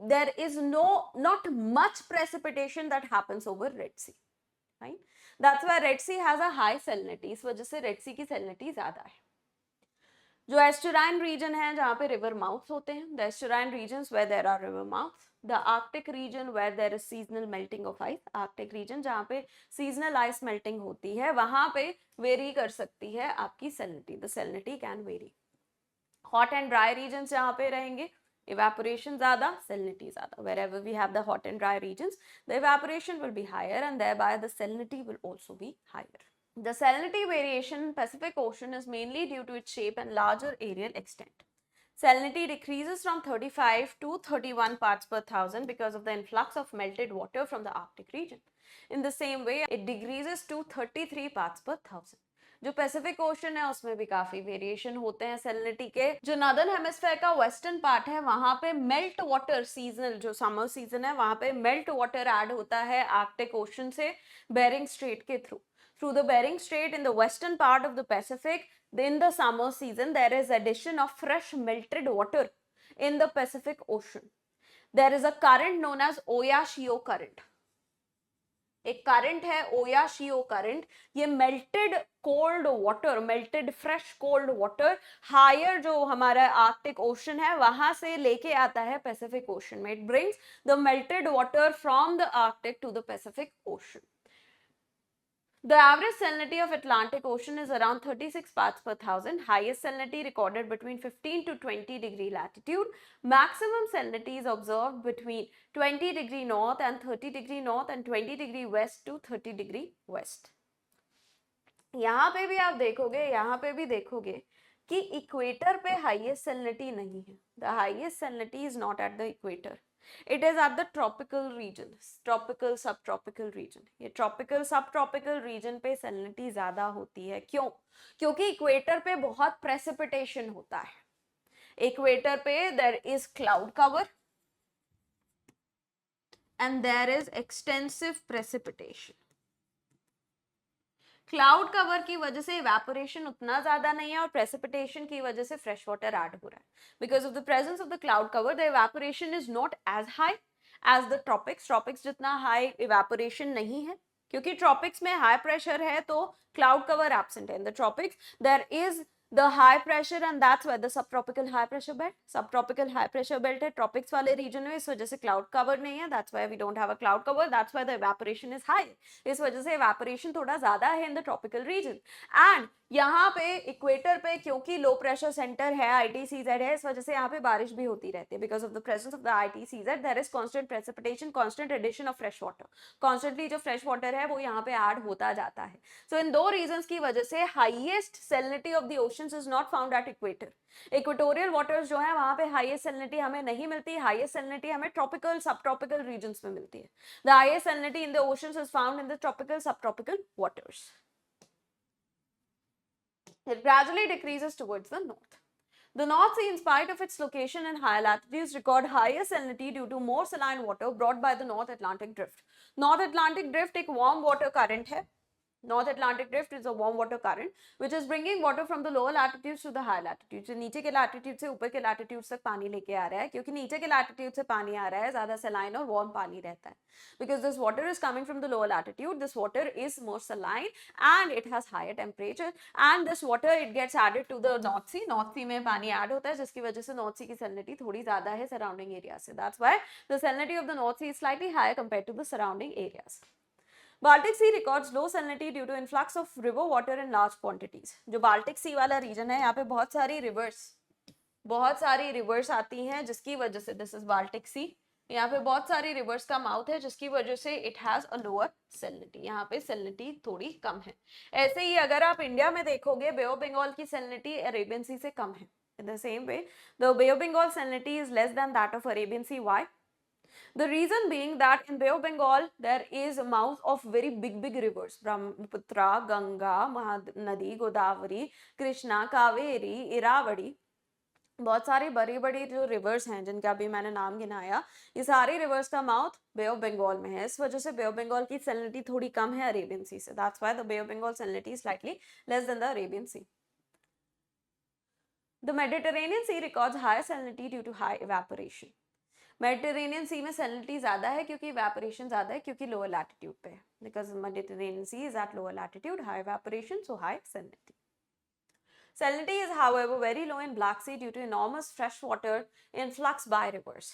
there is not much precipitation that happens over Red Sea, right? That's why Red Sea has a high salinity. इस वजह से Red Sea की salinity ज़्यादा है. जो एस्टुराइन reason है जहाँ पे रिवर माउथ्स होते हैं, the estuarine regions where there are river mouths, the Arctic region where there is seasonal melting of ice, Arctic region जहाँ पे सीजनल आइस मेल्टिंग होती है वहाँ पे वेरी कर सकती है आपकी salinity, the salinity can very. Hot and dry region जहाँ पे रहेंगे evaporation ज़्यादा, salinity ज़्यादा. Wherever we have the hot and dry regions, the evaporation will be higher and thereby the salinity will also be higher. The salinity variation in Pacific Ocean is mainly due to its shape and larger areal extent. Salinity decreases from 35 to 31 parts per thousand because of the influx of melted water from the Arctic region. In the same way, it decreases to 33 parts per thousand. जो Pacific ocean है उसमें भी काफी variation होते हैं salinity के. जो northern hemisphere का वेस्टर्न पार्ट है वहां पे मेल्ट वाटर सीजनल जो समर सीजन है वहां पे मेल्ट वाटर ऐड होता है आर्कटिक ओशन से बेरिंग स्ट्रेट के through. Through the Bering Strait in the western part of the Pacific, in the summer season, there is addition of fresh melted water in the Pacific Ocean. There is a current known as Oya-Shio current. एक current है Oyashio current. ये melted cold water, melted fresh cold water higher जो हमारा Arctic ocean है वहां से लेके आता है पैसिफिक ओशन में. It brings the melted water from the Arctic to the Pacific Ocean. The average salinity of Atlantic Ocean is around 36 parts per thousand. Highest salinity recorded between 15 to 20 degree latitude. Maximum salinity is observed between 20 degree north and 30 degree north and 20 degree west to 30 degree west. यहाँ पे भी आप देखोगे कि equator पे highest salinity नहीं है. The highest salinity is not at the equator. It is at the tropical region, tropical subtropical region. ये tropical subtropical region पे salinity ज़्यादा होती है. क्यों? क्योंकि इक्वेटर पे बहुत precipitation होता है. इक्वेटर पे there is cloud cover and there is extensive precipitation. Cloud cover की वजह से इवेपोरेशन उतना ज्यादा नहीं है और प्रेसिपिटेशन की वजह से फ्रेश वाटर ऐड हो रहा है. Because of the presence of the cloud cover the evaporation is not as high as the tropics. Tropics जितना हाई इवेपोरेशन नहीं है क्योंकि ट्रॉपिक्स में हाई प्रेशर है तो क्लाउड कवर एब्सेंट है. In the tropics there is the high pressure and that's where the subtropical high pressure belt है tropics वाले region में. इस वजह से cloud cover नहीं है. That's why we don't have a cloud cover. That's why the evaporation is high. इस वजह से evaporation थोड़ा ज़्यादा है in the tropical region. And यहाँ पे इक्वेटर पे क्योंकि लो प्रेशर सेंटर है ITCZ है इस वजह से यहाँ पे बारिश भी होती रहती है. Because of the presence of the ITCZ there is constant precipitation, constant addition of fresh water. Constantly जो फ्रेश वाटर है वो यहाँ पे ऐड होता जाता है. सो इन दो रीजंस की वजह से highest salinity of the oceans is not found at equator. Equatorial waters जो है वहां पे हाईएस्ट सैलिनिटी हमें नहीं मिलती. हाईएस्ट सैलिनिटी हमें ट्रॉपिकल सब ट्रॉपिकल रीजन्स में मिलती है. The highest salinity in the oceans is found in the tropical sub tropical waters. It gradually decreases towards the north. The North Sea, in spite of its location in higher latitudes, record higher salinity due to more saline water brought by the North Atlantic Drift. North Atlantic Drift एक warm water current है. North Atlantic Drift is a warm water current which is bringing water from the lower latitudes to the higher latitudes. जो नीचे के latitude से ऊपर के latitudes तक पानी लेके आ रहा है, क्योंकि नीचे के latitude से पानी आ रहा है, ज़्यादा saline और warm पानी रहता है. Because this water is coming from the lower latitude, this water is more saline and it has higher temperature, and this water it gets added to the North Sea. North Sea में पानी add होता है, जिसकी वजह से North Sea की salinity थोड़ी ज़्यादा है surrounding area से. That's why the salinity of the North Sea is slightly higher compared to the surrounding areas. Baltic Sea records low salinity due to influx of river water in large quantities. जो Baltic Sea वाला region है, यहाँ पे बहुत सारी rivers आती हैं, जिसकी वजह से this is Baltic Sea. यहाँ पे बहुत सारी rivers का mouth है, जिसकी वजह से it has a lower salinity. यहाँ पे salinity थोड़ी कम है. ऐसे ही अगर आप इंडिया में देखोगे, Bay of Bengal की salinity Arabian Sea से कम है. In the same way, the Bay of Bengal salinity is less than that of Arabian Sea. Why? The reason being that in Bay of Bengal there is a mouth of very big rivers, Brahmaputra, Ganga, Mahanadi, Godavari, Krishna, Kaveri, Iravadi. बहुत सारी बड़ी जो reverse हैं जिनका अभी मैंने नाम गिनाया, ये सारी रिवर्स का माउथ बे ऑफ बंगाल में है. इस वजह से बे ऑफ बंगाल की सैलिनिटी थोड़ी कम है अरेबियन सी से. That's why the Bay of Bengal salinity is slightly less than the Arabian Sea. The Mediterranean Sea records higher salinity due to high evaporation. Mediterranean Sea में सैलिनिटी ज्यादा है क्योंकि इवेपोरेशन ज्यादा है, क्योंकि लोअर लैटिट्यूड पे है. Because Mediterranean sea is at lower latitude, high evaporation, so high salinity. Salinity is, however, very low in Black Sea due to enormous freshwater influx by rivers.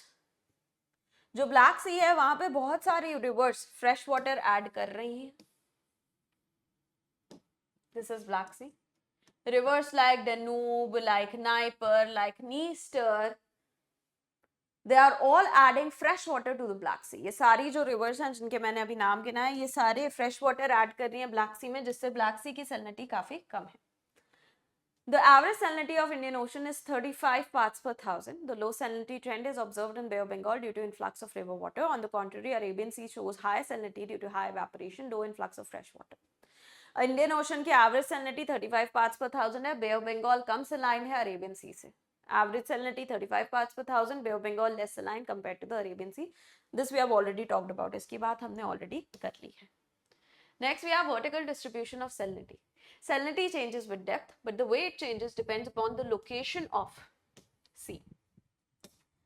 जो Black Sea है वहां पे बहुत सारी rivers fresh water add कर रही हैं. This is Black Sea. Rivers like Danube, like Dnieper, like Dniester, they are all adding fresh water to the Black Sea. ये सारी जो rivers हैं जिनके मैंने अभी नाम गिनाए, ये सारे fresh water add कर रही हैं Black Sea में, जिससे Black Sea की salinity काफी कम है. The average salinity of Indian Ocean is 35 parts per thousand. The low salinity trend is observed in Bay of Bengal due to influx of river water. On the contrary, Arabian Sea shows high salinity due to high evaporation, low influx of fresh water. Indian Ocean की average salinity 35 parts per thousand है. Bay of Bengal come saline है Arabian Sea से. Average salinity 35 parts per thousand. Bay of Bengal less saline compared to the Arabian Sea. This we have already talked about. इसकी बात हमने already कर ली है. Next, we have vertical distribution of salinity. Salinity changes with depth, but the way it changes depends upon the location of sea.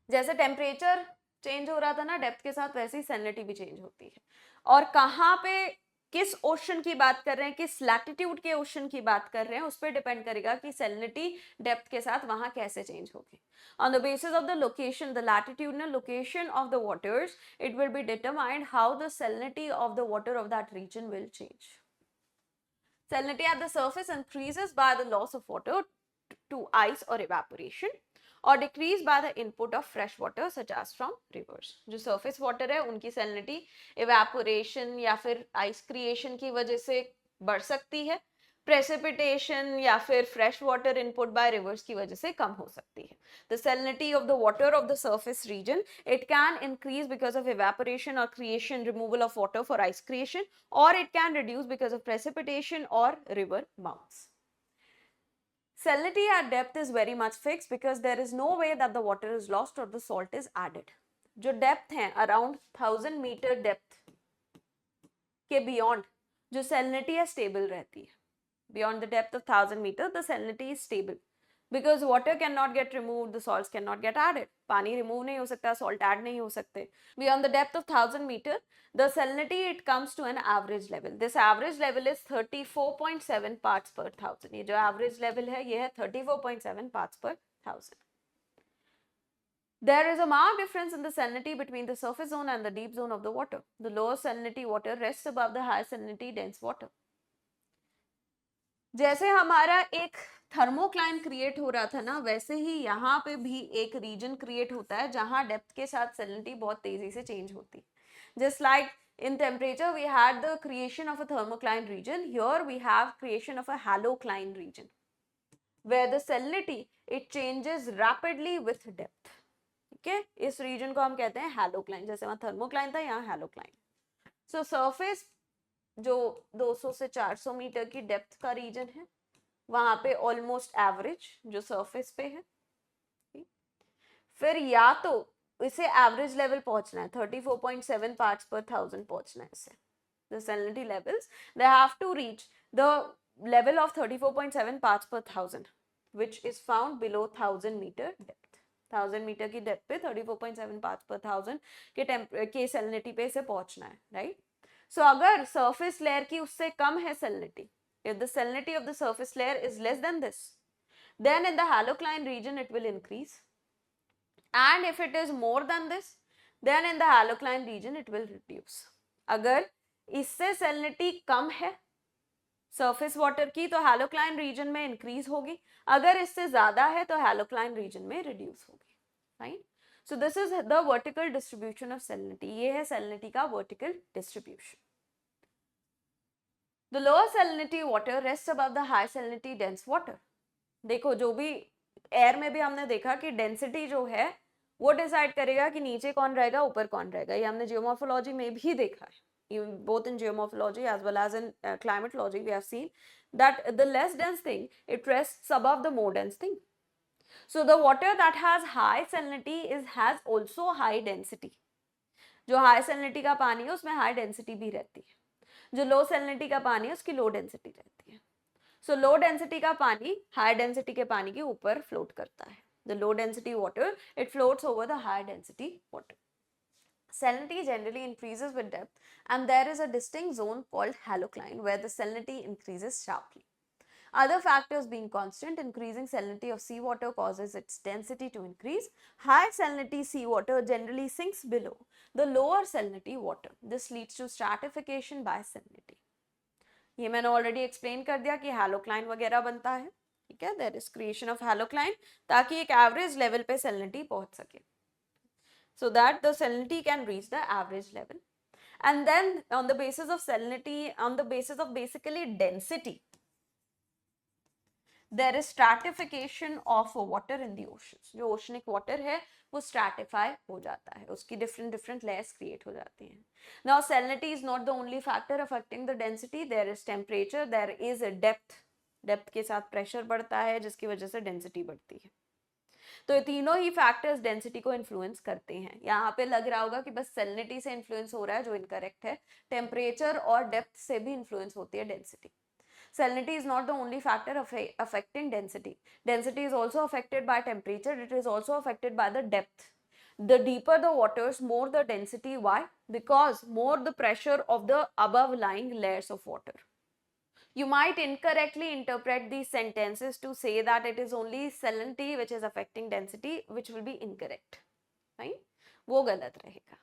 जैसे temperature change हो रहा था ना depth के साथ, वैसे ही salinity भी change होती है. और कहाँ पे किस ओशन की बात कर रहे हैं, किस लैटिट्यूड के ओशन की बात कर रहे हैं, उस पर डिपेंड करेगा कि salinity डेप्थ के साथ वहां कैसे चेंज होगी. On the basis of the location, the latitudinal location of the waters, it will be determined how the salinity of the water of that region will change. Salinity at the surface increases by the loss of water to ice or evaporation, or decrease by the input of fresh water such as from rivers. जो surface water है उनकी salinity evaporation या फिर ice creation की वजह से बढ़ सकती है, precipitation या फिर fresh water input by rivers की वजह से कम हो सकती है. The salinity of the water of the surface region, it can increase because of evaporation or creation, removal of water for ice creation, or it can reduce because of precipitation or river mouths. Salinity at depth is very much fixed because there is no way that the water is lost or the salt is added. जो depth है around 1000 meter depth के beyond जो salinity है stable रहती है. Beyond the depth of 1000 meter, the salinity is stable because water cannot get removed, the salts cannot get added. पानी remove नहीं हो सकता, salt add नहीं हो सकते. Beyond the depth of 1000 meter, the salinity it comes to an average level. This average level is 34.7 parts per thousand. ये जो average level है, ये है 34.7 parts per thousand. There is a marked difference in the salinity between the surface zone and the deep zone of the water. The lower salinity water rests above the high salinity dense water. जैसे हमारा एक thermocline create हो रहा था ना, वैसे ही यहाँ पे भी एक रीजन क्रिएट होता है जहाँ डेप्थ के साथ सैलिनिटी बहुत तेजी से चेंज होती है. Just like in temperature we had the creation of a thermocline region, here we have creation of a halocline region where the salinity it changes rapidly with depth. Okay, इस reason को हम कहते हैं halocline. जैसे वहाँ thermocline था, यहाँ halocline. So surface जो 200 से 400 मीटर की डेप्थ का रीजन है, वहां पे ऑलमोस्ट एवरेज जो सरफेस पे है, फिर या तो इसे एवरेज लेवल पहुंचना है, 34.7 पार्ट्स पर थाउजेंड पहुंचना है इसे, the salinity levels, they have to reach the level of 34.7 parts per thousand, which is found below 1000 meter depth. 1000 metre की डेप्थ पे 34.7 पार्ट्स पर थाउजेंड के सैलिनिटी पे इसे पहुंचना है, राइट. सो अगर सरफेस लेयर की उससे कम है salinity, if the salinity of the surface layer is less than this, then in the halocline region it will increase, and if it is more than this, then in the halocline region it will reduce. अगर इससे salinity कम है surface water की तो halocline reason में increase होगी, अगर इससे ज्यादा है तो हैलोक्लाइन रीजन में रिड्यूस होगी, right. So this is the vertical distribution of salinity. ये है सैलिनिटी का vertical distribution. The lower salinity water rest above the high salinity dense water. देखो जो भी एयर में भी हमने देखा कि डेंसिटी जो है वो डिसाइड करेगा कि नीचे कौन रहेगा ऊपर कौन रहेगा. ये हमने जियोमॉर्फोलॉजी में भी देखा है. Both in geomorphology as well as in climatology, we have seen that the less dense thing, it rests above the more dense thing. So the water that has high salinity has also high density. जो high salinity का पानी है उसमें high density भी रहती है, जो low salinity का पानी है उसकी low density रहती है. So low density का पानी high density के पानी के ऊपर float करता है. The low density water, it floats over the high density water. Salinity generally increases with depth, and there is a distinct zone called halocline where the salinity increases sharply. Other factors being constant, increasing salinity of seawater causes its density to increase. High salinity seawater generally sinks below the lower salinity water. This leads to stratification by salinity. ये मैंने already explain कर दिया कि halocline वगैरह बनता है, ठीक है. There is creation of halocline ताकि एक एवरेज लेवल पे सैलिनिटी पहुंच सके, so that the salinity can reach the average level. And then on the basis of salinity, on the basis of basically density, there is stratification of water in the oceans. जो oceanic water है वो stratify हो जाता है, उसकी different layers create हो जाती हैं. Now salinity is not the only factor affecting the density. There is temperature, there is a depth के साथ pressure बढ़ता है जिसकी वजह से density बढ़ती है. तो ये तीनों ही फैक्टर्स डेंसिटी को इन्फ्लुएंस करते हैं. यहाँ पे लग रहा होगा कि बस सैलिनिटी से इन्फ्लुएंस हो रहा है, जो इनकरेक्ट है. टेम्परेचर और डेप्थ से भी इन्फ्लुएंस होती है density. Salinity is not the only factor affecting density. Density is also affected by temperature. It is also affected by the depth. The deeper the waters, more the density. Why? Because more the pressure of the above lying layers of water. You might incorrectly interpret these sentences to say that it is only salinity which is affecting density, which will be incorrect, right? वो गलत रहेगा.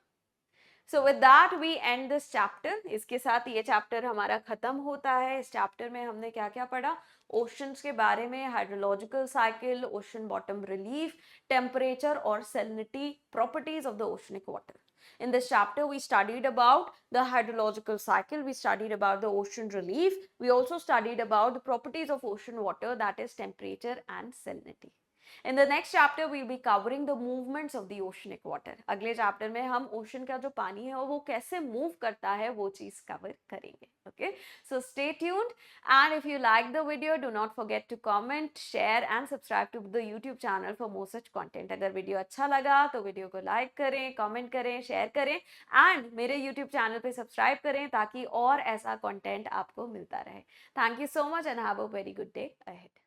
So with that we end this chapter. इसके साथ ये chapter हमारा खत्म होता है. इस chapter में हमने क्या क्या पढ़ा? Oceans के बारे में, hydrological cycle, ocean bottom relief, temperature और salinity properties of the oceanic water. In this chapter, we studied about the hydrological cycle, we studied about the ocean relief, we also studied about the properties of ocean water, that is temperature and salinity. In the next chapter, we will be covering the movements of the oceanic water. अगले chapter में हम ocean का जो पानी है वो कैसे move करता है वो चीज़ cover करेंगे. Okay, so stay tuned, and if you like the video, do not forget to comment, share and subscribe to the YouTube channel for more such content. अगर वीडियो अच्छा लगा तो वीडियो को लाइक करें, कमेंट करें, share करें and मेरे YouTube channel पे सब्सक्राइब करें ताकि और ऐसा कंटेंट आपको मिलता रहे. Thank you so much and have a very good day ahead.